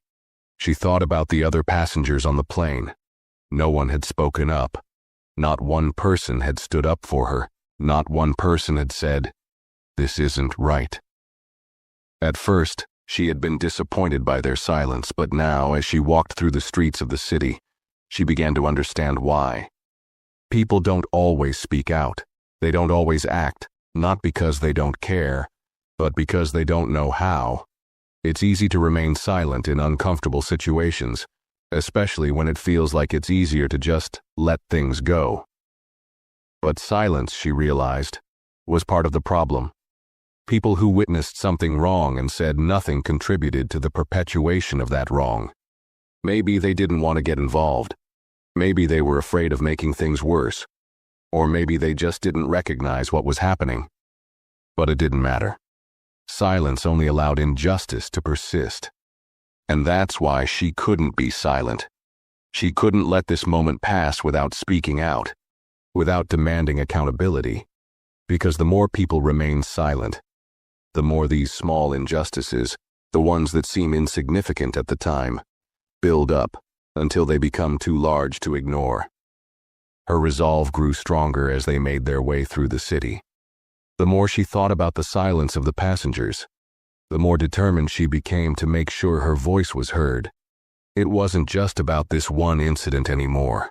She thought about the other passengers on the plane. No one had spoken up. Not one person had stood up for her. Not one person had said, "This isn't right." At first, she had been disappointed by their silence, but now, as she walked through the streets of the city, she began to understand why. People don't always speak out. They don't always act, not because they don't care, but because they don't know how. It's easy to remain silent in uncomfortable situations, especially when it feels like it's easier to just let things go. But silence, she realized, was part of the problem. People who witnessed something wrong and said nothing contributed to the perpetuation of that wrong. Maybe they didn't want to get involved. Maybe they were afraid of making things worse. Or maybe they just didn't recognize what was happening. But it didn't matter. Silence only allowed injustice to persist. And that's why she couldn't be silent. She couldn't let this moment pass without speaking out, without demanding accountability. Because the more people remain silent, the more these small injustices, the ones that seem insignificant at the time, build up until they become too large to ignore. Her resolve grew stronger as they made their way through the city. The more she thought about the silence of the passengers, the more determined she became to make sure her voice was heard. It wasn't just about this one incident anymore.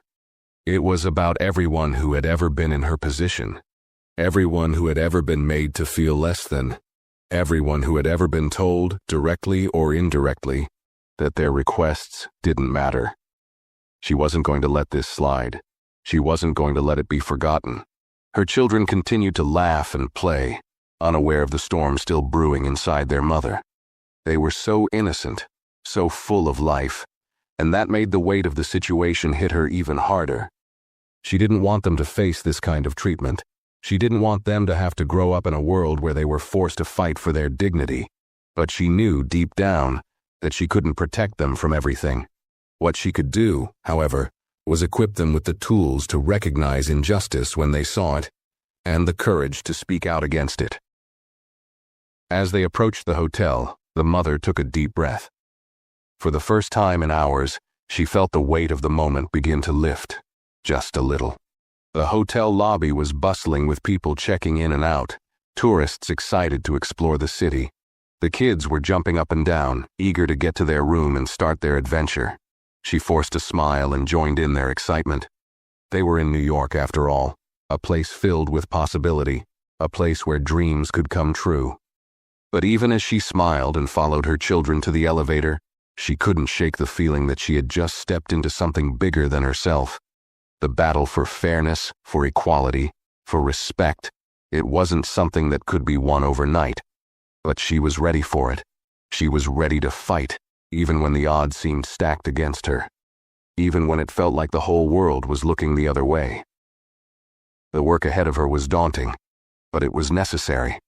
It was about everyone who had ever been in her position, everyone who had ever been made to feel less than, everyone who had ever been told, directly or indirectly, that their requests didn't matter. She wasn't going to let this slide. She wasn't going to let it be forgotten. Her children continued to laugh and play, unaware of the storm still brewing inside their mother. They were so innocent, so full of life, and that made the weight of the situation hit her even harder. She didn't want them to face this kind of treatment. She didn't want them to have to grow up in a world where they were forced to fight for their dignity. But she knew deep down that she couldn't protect them from everything. What she could do, however, was equip them with the tools to recognize injustice when they saw it, and the courage to speak out against it. As they approached the hotel, the mother took a deep breath. For the first time in hours, she felt the weight of the moment begin to lift, just a little. The hotel lobby was bustling with people checking in and out, tourists excited to explore the city. The kids were jumping up and down, eager to get to their room and start their adventure. She forced a smile and joined in their excitement. They were in New York, after all, a place filled with possibility, a place where dreams could come true. But even as she smiled and followed her children to the elevator, she couldn't shake the feeling that she had just stepped into something bigger than herself. The battle for fairness, for equality, for respect, it wasn't something that could be won overnight. But she was ready for it. She was ready to fight, even when the odds seemed stacked against her. Even when it felt like the whole world was looking the other way. The work ahead of her was daunting, but it was necessary.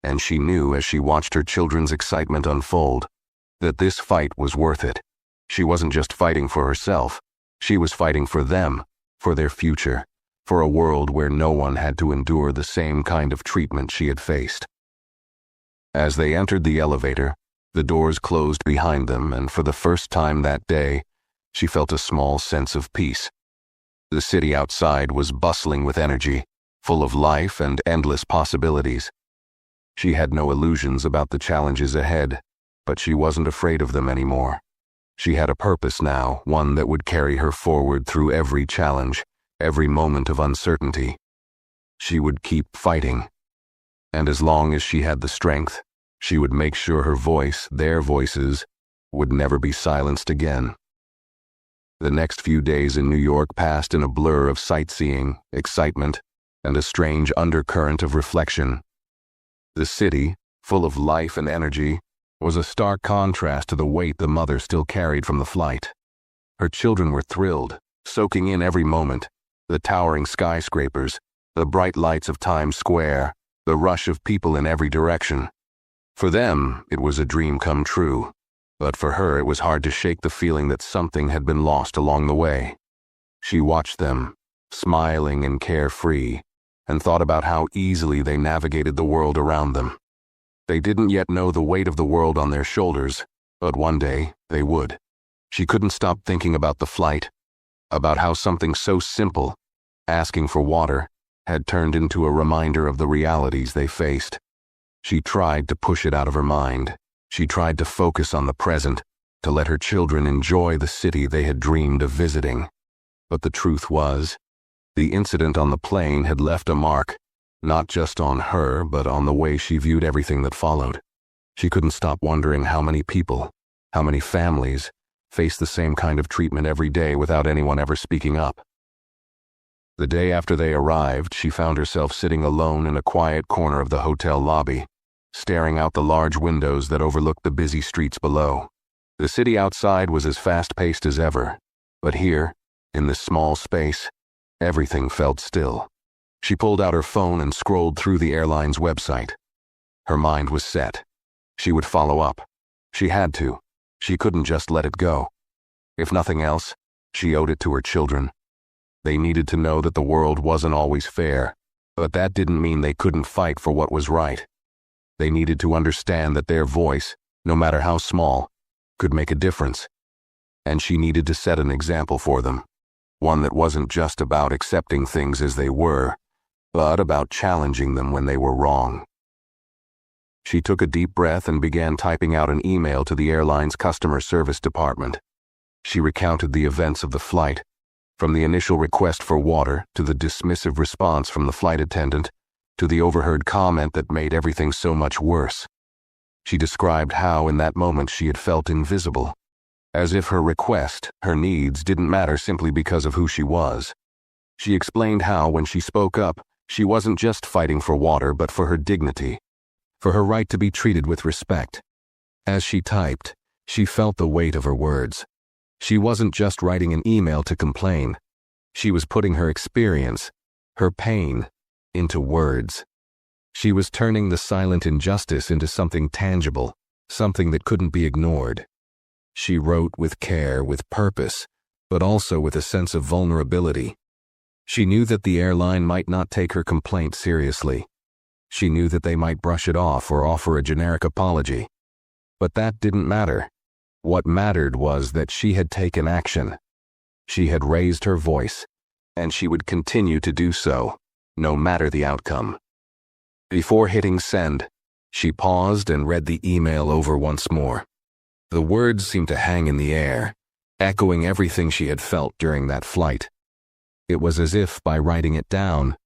And she knew as she watched her children's excitement unfold, that this fight was worth it. She wasn't just fighting for herself. She was fighting for them, for their future, for a world where no one had to endure the same kind of treatment she had faced. As they entered the elevator, the doors closed behind them, and for the first time that day, she felt a small sense of peace. The city outside was bustling with energy, full of life and endless possibilities. She had no illusions about the challenges ahead, but she wasn't afraid of them anymore. She had a purpose now, one that would carry her forward through every challenge, every moment of uncertainty. She would keep fighting. And as long as she had the strength, she would make sure her voice, their voices, would never be silenced again. The next few days in New York passed in a blur of sightseeing, excitement, and a strange undercurrent of reflection. The city, full of life and energy, was a stark contrast to the weight the mother still carried from the flight. Her children were thrilled, soaking in every moment, the towering skyscrapers, the bright lights of Times Square, the rush of people in every direction. For them, it was a dream come true, but for her it was hard to shake the feeling that something had been lost along the way. She watched them, smiling and carefree, and thought about how easily they navigated the world around them. They didn't yet know the weight of the world on their shoulders, but one day they would. She couldn't stop thinking about the flight, about how something so simple, asking for water, had turned into a reminder of the realities they faced. She tried to push it out of her mind. She tried to focus on the present, to let her children enjoy the city they had dreamed of visiting. But the truth was, the incident on the plane had left a mark, not just on her, but on the way she viewed everything that followed. She couldn't stop wondering how many people, how many families, faced the same kind of treatment every day without anyone ever speaking up. The day after they arrived, she found herself sitting alone in a quiet corner of the hotel lobby, staring out the large windows that overlooked the busy streets below. The city outside was as fast-paced as ever, but here, in this small space, everything felt still. She pulled out her phone and scrolled through the airline's website. Her mind was set. She would follow up. She had to. She couldn't just let it go. If nothing else, she owed it to her children. They needed to know that the world wasn't always fair, But that didn't mean they couldn't fight for what was right. They needed to understand that their voice, no matter how small, could make a difference. And she needed to set an example for them, one that wasn't just about accepting things as they were, but about challenging them when they were wrong. She took a deep breath and began typing out an email to the airline's customer service department. She recounted the events of the flight, from the initial request for water to the dismissive response from the flight attendant, to the overheard comment that made everything so much worse. She described how in that moment she had felt invisible, as if her request, her needs, didn't matter simply because of who she was. She explained how, when she spoke up, she wasn't just fighting for water but for her dignity, for her right to be treated with respect. As she typed, she felt the weight of her words. She wasn't just writing an email to complain. She was putting her experience, her pain, into words. She was turning the silent injustice into something tangible, something that couldn't be ignored. She wrote with care, with purpose, but also with a sense of vulnerability. She knew that the airline might not take her complaint seriously. She knew that they might brush it off or offer a generic apology. But that didn't matter. What mattered was that she had taken action. She had raised her voice, and she would continue to do so, no matter the outcome. Before hitting send, she paused and read the email over once more. The words seemed to hang in the air, echoing everything she had felt during that flight. It was as if, by writing it down,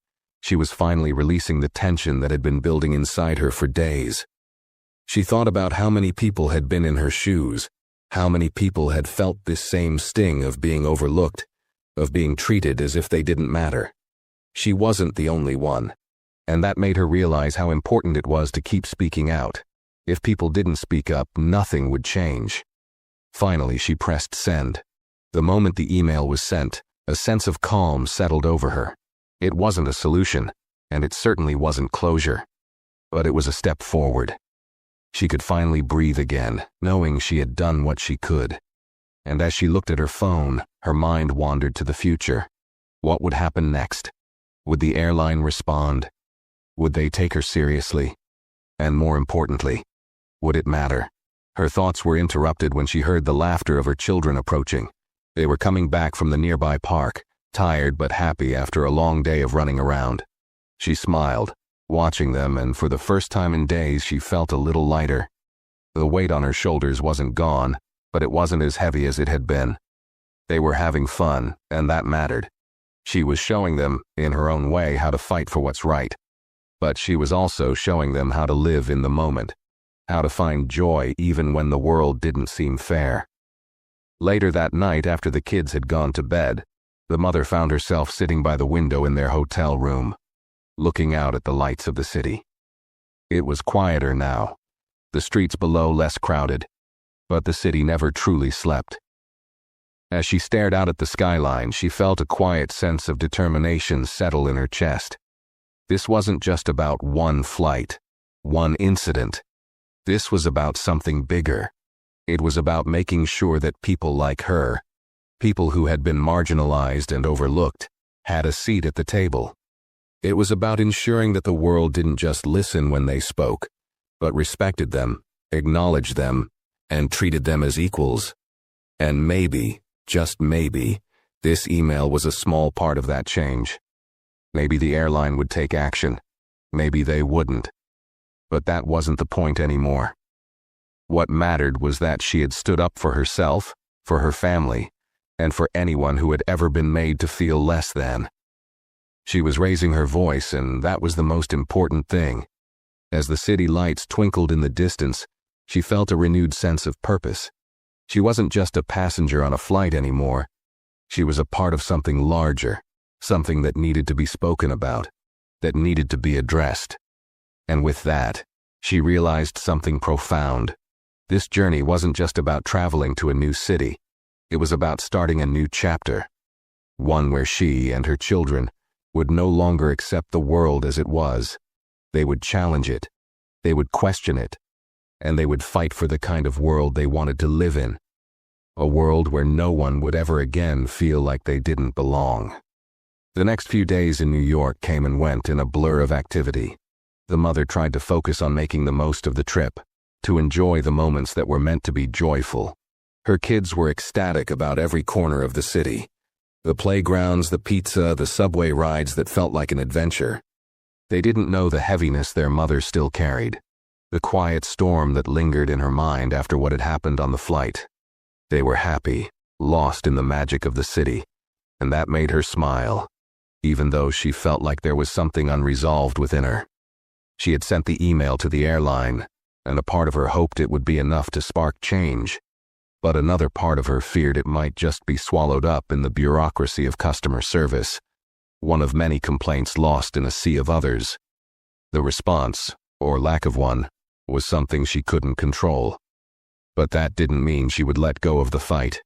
she was finally releasing the tension that had been building inside her for days. She thought about how many people had been in her shoes, how many people had felt this same sting of being overlooked, of being treated as if they didn't matter. She wasn't the only one, and that made her realize how important it was to keep speaking out. If people didn't speak up, nothing would change. Finally, she pressed send. The moment the email was sent, a sense of calm settled over her. It wasn't a solution, and it certainly wasn't closure. But it was a step forward. She could finally breathe again, knowing she had done what she could. And as she looked at her phone, her mind wandered to the future. What would happen next? Would the airline respond? Would they take her seriously? And more importantly, would it matter? Her thoughts were interrupted when she heard the laughter of her children approaching. They were coming back from the nearby park, tired but happy after a long day of running around. She smiled, watching them, and for the first time in days she felt a little lighter. The weight on her shoulders wasn't gone, but it wasn't as heavy as it had been. They were having fun, and that mattered. She was showing them, in her own way, how to fight for what's right. But she was also showing them how to live in the moment, how to find joy even when the world didn't seem fair. Later that night, after the kids had gone to bed, the mother found herself sitting by the window in their hotel room, looking out at the lights of the city. It was quieter now, the streets below less crowded, but the city never truly slept. As she stared out at the skyline, she felt a quiet sense of determination settle in her chest. This wasn't just about one flight, one incident. This was about something bigger. It was about making sure that people like her, people who had been marginalized and overlooked, had a seat at the table. It was about ensuring that the world didn't just listen when they spoke, but respected them, acknowledged them, and treated them as equals. And maybe, just maybe, this email was a small part of that change. Maybe the airline would take action. Maybe they wouldn't. But that wasn't the point anymore. What mattered was that she had stood up for herself, for her family, and for anyone who had ever been made to feel less than. She was raising her voice, and that was the most important thing. As the city lights twinkled in the distance, she felt a renewed sense of purpose. She wasn't just a passenger on a flight anymore. She was a part of something larger, something that needed to be spoken about, that needed to be addressed. And with that, she realized something profound. This journey wasn't just about traveling to a new city. It was about starting a new chapter, one where she and her children would no longer accept the world as it was. They would challenge it, they would question it, and they would fight for the kind of world they wanted to live in. A world where no one would ever again feel like they didn't belong. The next few days in New York came and went in a blur of activity. The mother tried to focus on making the most of the trip, to enjoy the moments that were meant to be joyful. Her kids were ecstatic about every corner of the city. The playgrounds, the pizza, the subway rides that felt like an adventure. They didn't know the heaviness their mother still carried, the quiet storm that lingered in her mind after what had happened on the flight. They were happy, lost in the magic of the city, and that made her smile, even though she felt like there was something unresolved within her. She had sent the email to the airline, and a part of her hoped it would be enough to spark change, but another part of her feared it might just be swallowed up in the bureaucracy of customer service, one of many complaints lost in a sea of others. The response, or lack of one, was something she couldn't control. But that didn't mean she would let go of the fight.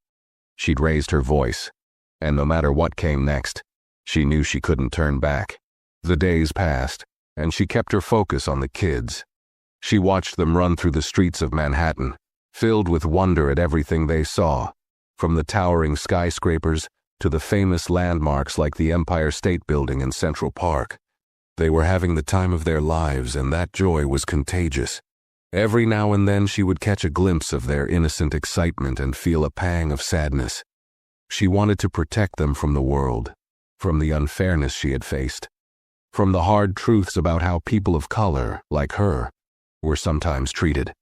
She'd raised her voice, and no matter what came next, she knew she couldn't turn back. The days passed, and she kept her focus on the kids. She watched them run through the streets of Manhattan, filled with wonder at everything they saw, from the towering skyscrapers to the famous landmarks like the Empire State Building in Central Park. They were having the time of their lives, and that joy was contagious. Every now and then she would catch a glimpse of their innocent excitement and feel a pang of sadness. She wanted to protect them from the world, from the unfairness she had faced, from the hard truths about how people of color, like her, were sometimes treated.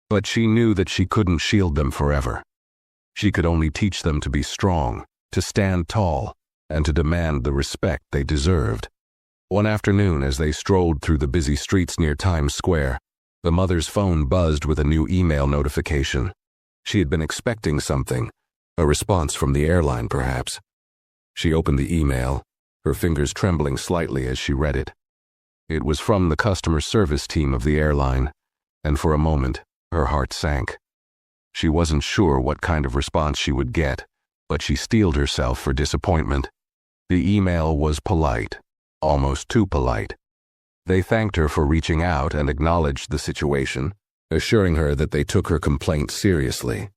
But she knew that she couldn't shield them forever. She could only teach them to be strong, to stand tall, and to demand the respect they deserved. One afternoon, as they strolled through the busy streets near Times Square, the mother's phone buzzed with a new email notification. She had been expecting something, a response from the airline perhaps. She opened the email, her fingers trembling slightly as she read it. It was from the customer service team of the airline, and for a moment, her heart sank. She wasn't sure what kind of response she would get, but she steeled herself for disappointment. The email was polite, almost too polite. They thanked her for reaching out and acknowledged the situation, assuring her that they took her complaint seriously.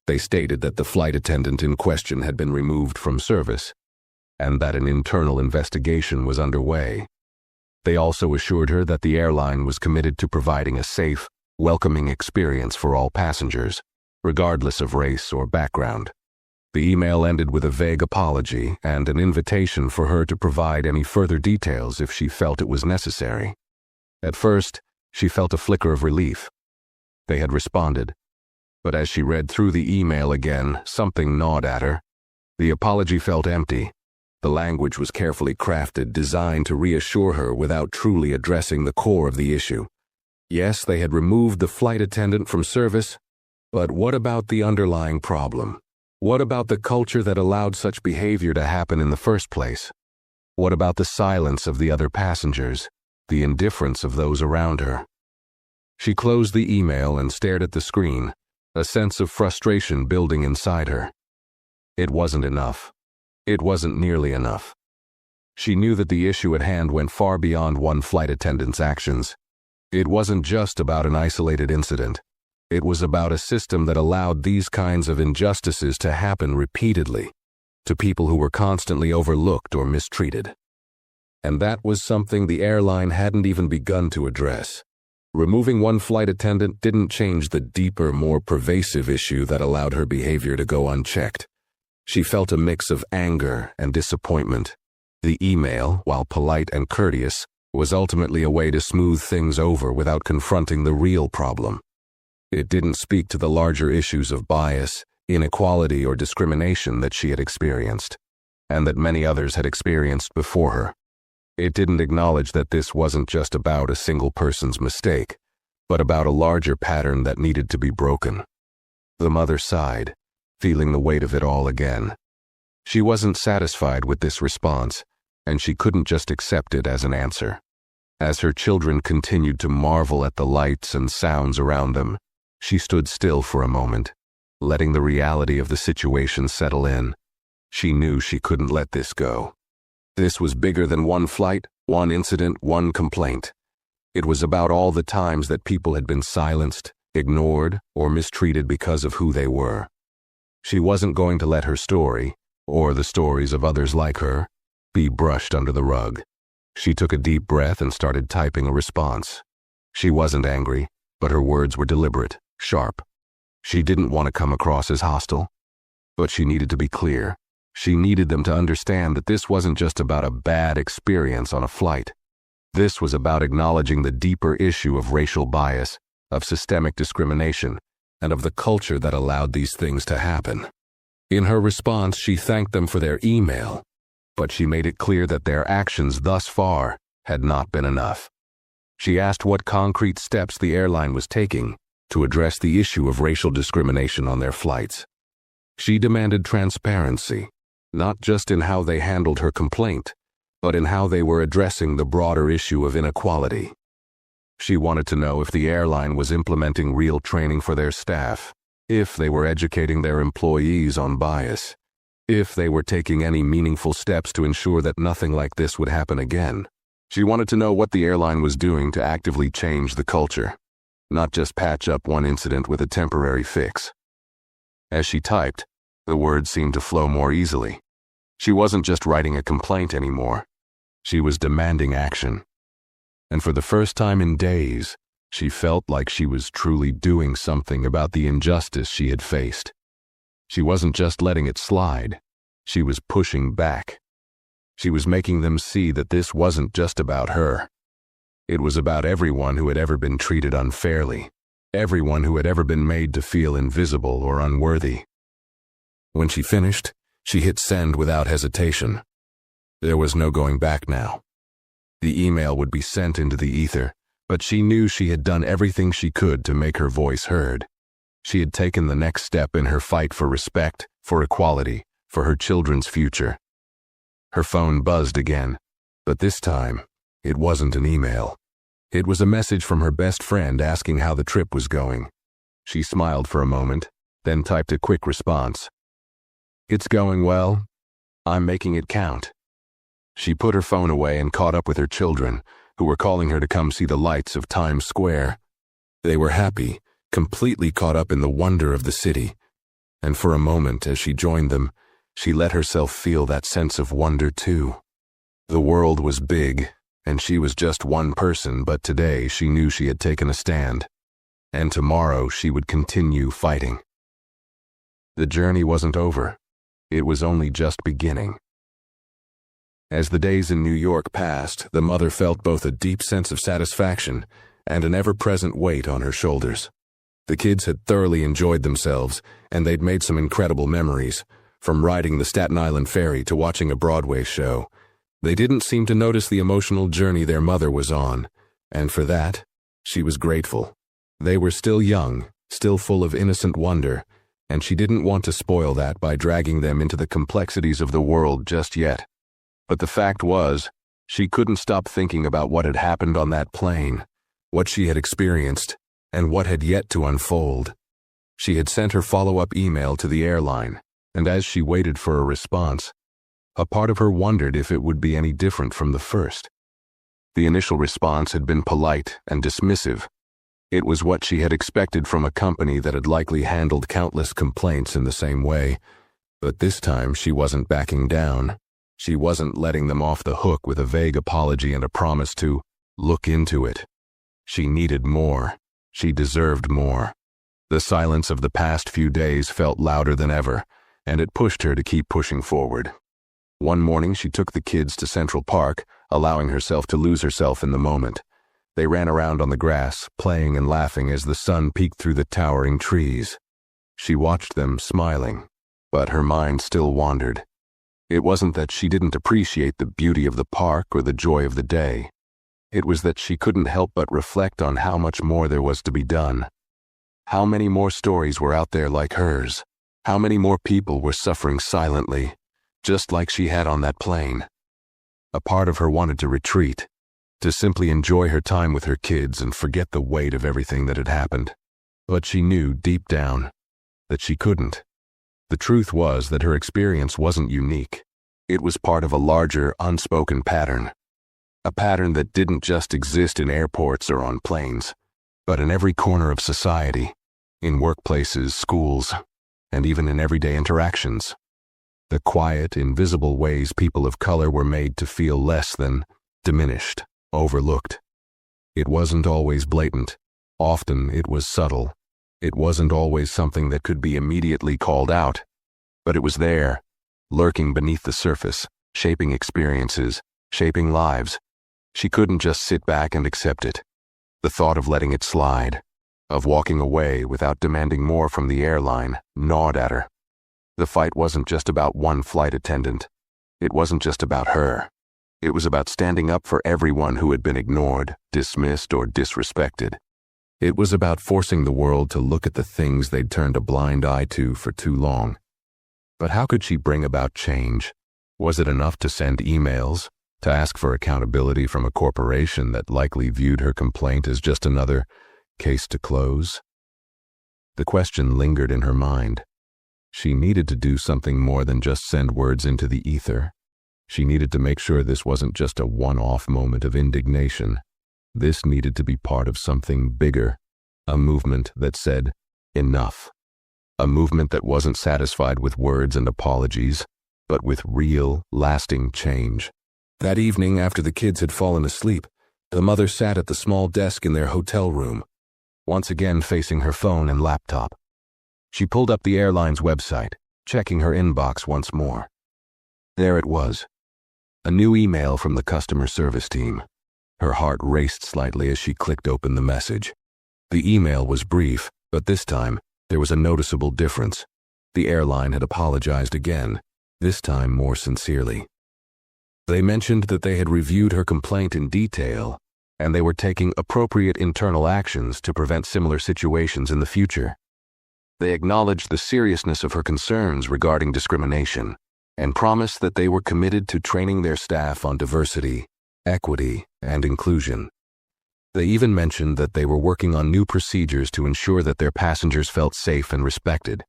They stated that the flight attendant in question had been removed from service, and that an internal investigation was underway. They also assured her that the airline was committed to providing a safe, welcoming experience for all passengers, regardless of race or background. The email ended with a vague apology and an invitation for her to provide any further details if she felt it was necessary. At first, she felt a flicker of relief. They had responded. But as she read through the email again, something gnawed at her. The apology felt empty. The language was carefully crafted, designed to reassure her without truly addressing the core of the issue. Yes, they had removed the flight attendant from service, but what about the underlying problem? What about the culture that allowed such behavior to happen in the first place? What about the silence of the other passengers, the indifference of those around her? She closed the email and stared at the screen, a sense of frustration building inside her. It wasn't enough. It wasn't nearly enough. She knew that the issue at hand went far beyond one flight attendant's actions. It wasn't just about an isolated incident. It was about a system that allowed these kinds of injustices to happen repeatedly, to people who were constantly overlooked or mistreated. And that was something the airline hadn't even begun to address. Removing one flight attendant didn't change the deeper, more pervasive issue that allowed her behavior to go unchecked. She felt a mix of anger and disappointment. The email, while polite and courteous, was ultimately a way to smooth things over without confronting the real problem. It didn't speak to the larger issues of bias, inequality, or discrimination that she had experienced, and that many others had experienced before her. It didn't acknowledge that this wasn't just about a single person's mistake, but about a larger pattern that needed to be broken. The mother sighed, feeling the weight of it all again. She wasn't satisfied with this response, and she couldn't just accept it as an answer. As her children continued to marvel at the lights and sounds around them, she stood still for a moment, letting the reality of the situation settle in. She knew she couldn't let this go. This was bigger than one flight, one incident, one complaint. It was about all the times that people had been silenced, ignored, or mistreated because of who they were. She wasn't going to let her story, or the stories of others like her, be brushed under the rug. She took a deep breath and started typing a response. She wasn't angry, but her words were deliberate, sharp. She didn't want to come across as hostile, but she needed to be clear. She needed them to understand that this wasn't just about a bad experience on a flight. This was about acknowledging the deeper issue of racial bias, of systemic discrimination, and of the culture that allowed these things to happen. In her response, she thanked them for their email, but she made it clear that their actions thus far had not been enough. She asked what concrete steps the airline was taking to address the issue of racial discrimination on their flights. She demanded transparency, not just in how they handled her complaint, but in how they were addressing the broader issue of inequality. She wanted to know if the airline was implementing real training for their staff, if they were educating their employees on bias, if they were taking any meaningful steps to ensure that nothing like this would happen again. She wanted to know what the airline was doing to actively change the culture, not just patch up one incident with a temporary fix. As she typed, the words seemed to flow more easily. She wasn't just writing a complaint anymore. She was demanding action. And for the first time in days, she felt like she was truly doing something about the injustice she had faced. She wasn't just letting it slide. She was pushing back. She was making them see that this wasn't just about her. It was about everyone who had ever been treated unfairly, everyone who had ever been made to feel invisible or unworthy. When she finished, she hit send without hesitation. There was no going back now. The email would be sent into the ether, but she knew she had done everything she could to make her voice heard. She had taken the next step in her fight for respect, for equality, for her children's future. Her phone buzzed again, but this time, it wasn't an email. It was a message from her best friend asking how the trip was going. She smiled for a moment, then typed a quick response. "It's going well. I'm making it count." She put her phone away and caught up with her children, who were calling her to come see the lights of Times Square. They were happy, completely caught up in the wonder of the city, and for a moment as she joined them, she let herself feel that sense of wonder too. The world was big, and she was just one person, but today she knew she had taken a stand, and tomorrow she would continue fighting. The journey wasn't over. It was only just beginning. As the days in New York passed, the mother felt both a deep sense of satisfaction and an ever-present weight on her shoulders. The kids had thoroughly enjoyed themselves, and they'd made some incredible memories, from riding the Staten Island ferry to watching a Broadway show. They didn't seem to notice the emotional journey their mother was on, and for that, she was grateful. They were still young, still full of innocent wonder, and she didn't want to spoil that by dragging them into the complexities of the world just yet. But the fact was, she couldn't stop thinking about what had happened on that plane, what she had experienced, and what had yet to unfold. She had sent her follow-up email to the airline, and as she waited for a response, a part of her wondered if it would be any different from the first. The initial response had been polite and dismissive. It was what she had expected from a company that had likely handled countless complaints in the same way, but this time she wasn't backing down. She wasn't letting them off the hook with a vague apology and a promise to look into it. She needed more. She deserved more. The silence of the past few days felt louder than ever, and it pushed her to keep pushing forward. One morning she took the kids to Central Park, allowing herself to lose herself in the moment. They ran around on the grass, playing and laughing as the sun peeked through the towering trees. She watched them, smiling, but her mind still wandered. It wasn't that she didn't appreciate the beauty of the park or the joy of the day. It was that she couldn't help but reflect on how much more there was to be done. How many more stories were out there like hers? How many more people were suffering silently, just like she had on that plane? A part of her wanted to retreat, to simply enjoy her time with her kids and forget the weight of everything that had happened. But she knew deep down that she couldn't. The truth was that her experience wasn't unique. It was part of a larger, unspoken pattern. A pattern that didn't just exist in airports or on planes, but in every corner of society, in workplaces, schools, and even in everyday interactions. the quiet, invisible ways people of color were made to feel less than, diminished, overlooked. It wasn't always blatant. Often it was subtle. It wasn't always something that could be immediately called out. But it was there, lurking beneath the surface, shaping experiences, shaping lives. She couldn't just sit back and accept it. The thought of letting it slide, of walking away without demanding more from the airline, gnawed at her. The fight wasn't just about one flight attendant. It wasn't just about her. It was about standing up for everyone who had been ignored, dismissed, or disrespected. It was about forcing the world to look at the things they'd turned a blind eye to for too long. But how could she bring about change? Was it enough to send emails, to ask for accountability from a corporation that likely viewed her complaint as just another case to close? The question lingered in her mind. She needed to do something more than just send words into the ether. She needed to make sure this wasn't just a one-off moment of indignation. This needed to be part of something bigger, a movement that said, enough. A movement that wasn't satisfied with words and apologies, but with real, lasting change. That evening, after the kids had fallen asleep, the mother sat at the small desk in their hotel room, once again facing her phone and laptop. She pulled up the airline's website, checking her inbox once more. There it was, a new email from the customer service team. Her heart raced slightly as she clicked open the message. The email was brief, but this time, there was a noticeable difference. The airline had apologized again, this time more sincerely. They mentioned that they had reviewed her complaint in detail, and they were taking appropriate internal actions to prevent similar situations in the future. They acknowledged the seriousness of her concerns regarding discrimination, and promised that they were committed to training their staff on diversity, equity, and inclusion. They even mentioned that they were working on new procedures to ensure that their passengers felt safe and respected.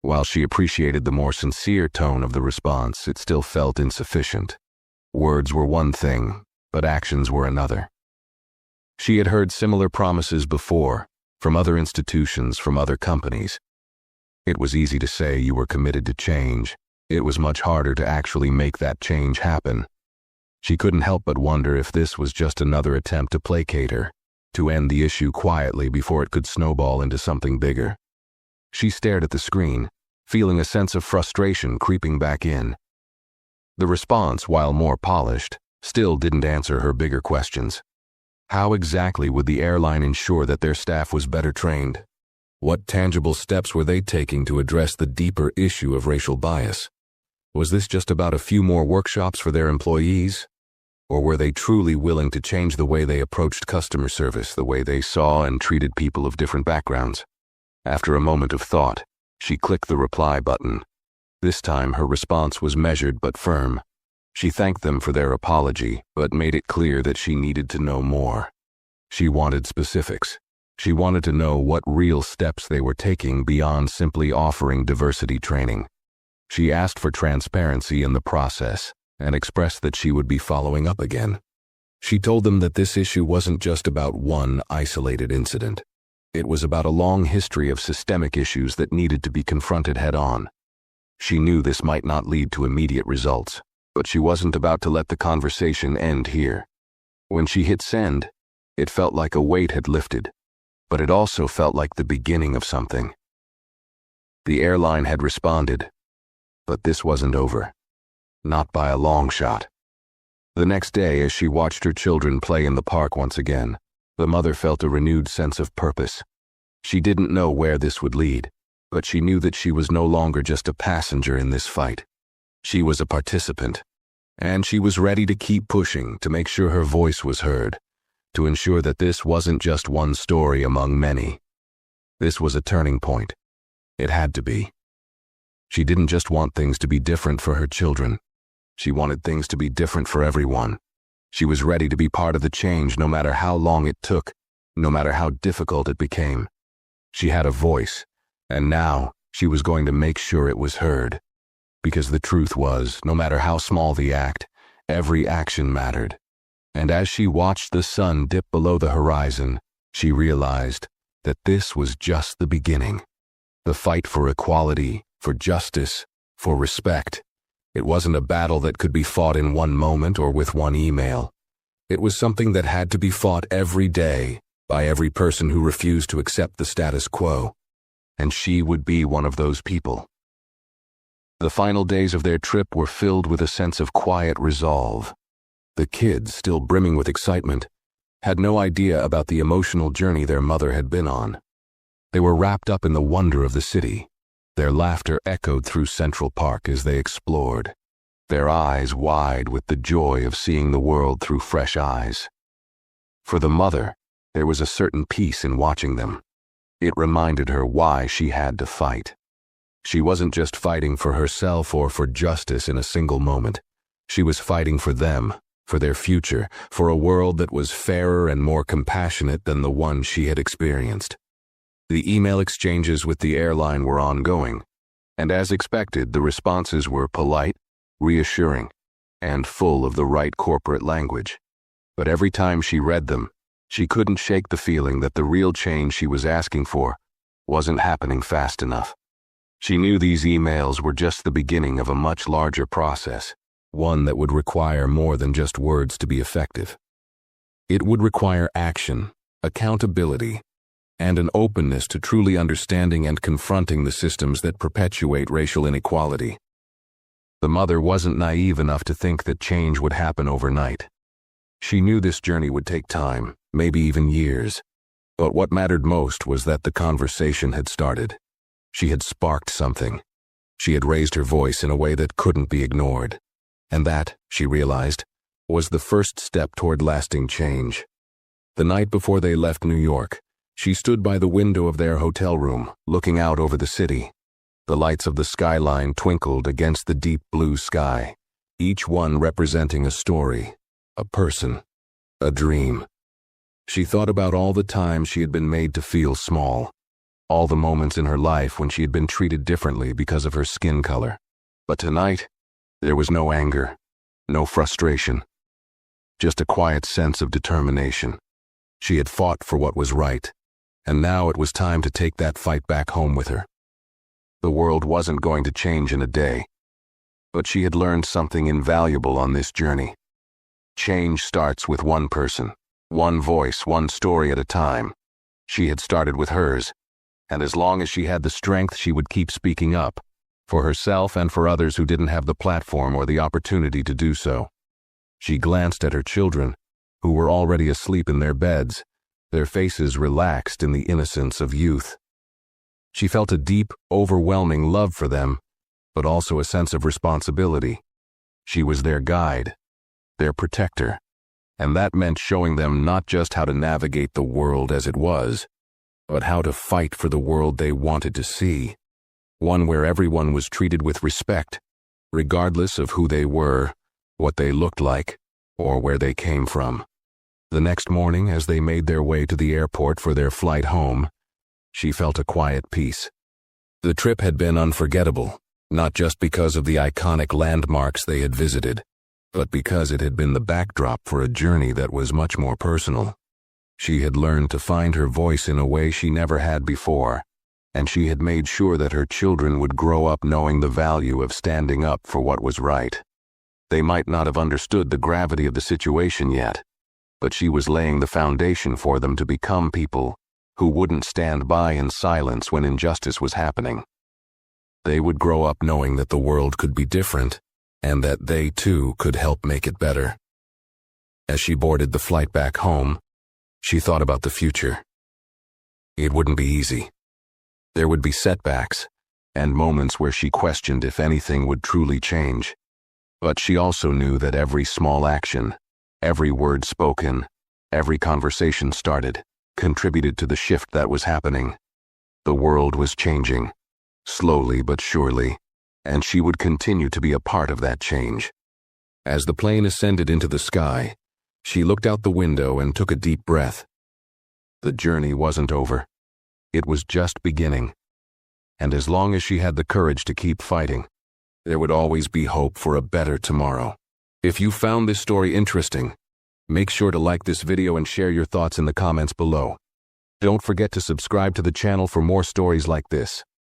While she appreciated the more sincere tone of the response, it still felt insufficient. Words were one thing, but actions were another. She had heard similar promises before, from other institutions, from other companies. It was easy to say you were committed to change. It was much harder to actually make that change happen. She couldn't help but wonder if this was just another attempt to placate her, to end the issue quietly before it could snowball into something bigger. She stared at the screen, feeling a sense of frustration creeping back in. The response, while more polished, still didn't answer her bigger questions. How exactly would the airline ensure that their staff was better trained? What tangible steps were they taking to address the deeper issue of racial bias? Was this just about a few more workshops for their employees? Or were they truly willing to change the way they approached customer service, the way they saw and treated people of different backgrounds? After a moment of thought, she clicked the reply button. This time her response was measured but firm. She thanked them for their apology, but made it clear that she needed to know more. She wanted specifics. She wanted to know what real steps they were taking beyond simply offering diversity training. She asked for transparency in the process and expressed that she would be following up again. She told them that this issue wasn't just about one isolated incident. It was about a long history of systemic issues that needed to be confronted head-on. She knew this might not lead to immediate results, but she wasn't about to let the conversation end here. When she hit send, it felt like a weight had lifted, but it also felt like the beginning of something. The airline had responded, but this wasn't over. Not by a long shot. The next day, as she watched her children play in the park once again, the mother felt a renewed sense of purpose. She didn't know where this would lead, but she knew that she was no longer just a passenger in this fight. She was a participant, and she was ready to keep pushing to make sure her voice was heard, to ensure that this wasn't just one story among many. This was a turning point. It had to be. She didn't just want things to be different for her children. She wanted things to be different for everyone. She was ready to be part of the change no matter how long it took, no matter how difficult it became. She had a voice, and now she was going to make sure it was heard. Because the truth was, no matter how small the act, every action mattered. And as she watched the sun dip below the horizon, she realized that this was just the beginning. The fight for equality, for justice, for respect. It wasn't a battle that could be fought in one moment or with one email. It was something that had to be fought every day by every person who refused to accept the status quo. And she would be one of those people. The final days of their trip were filled with a sense of quiet resolve. The kids, still brimming with excitement, had no idea about the emotional journey their mother had been on. They were wrapped up in the wonder of the city. Their laughter echoed through Central Park as they explored, their eyes wide with the joy of seeing the world through fresh eyes. For the mother, there was a certain peace in watching them. It reminded her why she had to fight. She wasn't just fighting for herself or for justice in a single moment. She was fighting for them, for their future, for a world that was fairer and more compassionate than the one she had experienced. The email exchanges with the airline were ongoing, and as expected, the responses were polite, reassuring, and full of the right corporate language. But every time she read them, she couldn't shake the feeling that the real change she was asking for wasn't happening fast enough. She knew these emails were just the beginning of a much larger process, one that would require more than just words to be effective. It would require action, accountability, and an openness to truly understanding and confronting the systems that perpetuate racial inequality. The mother wasn't naive enough to think that change would happen overnight. She knew this journey would take time, maybe even years. But what mattered most was that the conversation had started. She had sparked something. She had raised her voice in a way that couldn't be ignored. And that, she realized, was the first step toward lasting change. The night before they left New York, she stood by the window of their hotel room, looking out over the city. The lights of the skyline twinkled against the deep blue sky, each one representing a story, a person, a dream. She thought about all the times she had been made to feel small, all the moments in her life when she had been treated differently because of her skin color. But tonight, there was no anger, no frustration, just a quiet sense of determination. She had fought for what was right, and now it was time to take that fight back home with her. The world wasn't going to change in a day, but she had learned something invaluable on this journey. Change starts with one person, one voice, one story at a time. She had started with hers, and as long as she had the strength, she would keep speaking up, for herself and for others who didn't have the platform or the opportunity to do so. She glanced at her children, who were already asleep in their beds, their faces relaxed in the innocence of youth. She felt a deep, overwhelming love for them, but also a sense of responsibility. She was their guide, their protector, and that meant showing them not just how to navigate the world as it was, but how to fight for the world they wanted to see, one where everyone was treated with respect, regardless of who they were, what they looked like, or where they came from. The next morning, as they made their way to the airport for their flight home, she felt a quiet peace. The trip had been unforgettable, not just because of the iconic landmarks they had visited, but because it had been the backdrop for a journey that was much more personal. She had learned to find her voice in a way she never had before, and she had made sure that her children would grow up knowing the value of standing up for what was right. They might not have understood the gravity of the situation yet, but she was laying the foundation for them to become people who wouldn't stand by in silence when injustice was happening. They would grow up knowing that the world could be different, and that they too could help make it better. As she boarded the flight back home, she thought about the future. It wouldn't be easy. There would be setbacks, and moments where she questioned if anything would truly change. But she also knew that every small action, every word spoken, every conversation started, contributed to the shift that was happening. The world was changing, slowly but surely, and she would continue to be a part of that change. As the plane ascended into the sky, she looked out the window and took a deep breath. The journey wasn't over. It was just beginning. And as long as she had the courage to keep fighting, there would always be hope for a better tomorrow. If you found this story interesting, make sure to like this video and share your thoughts in the comments below. Don't forget to subscribe to the channel for more stories like this.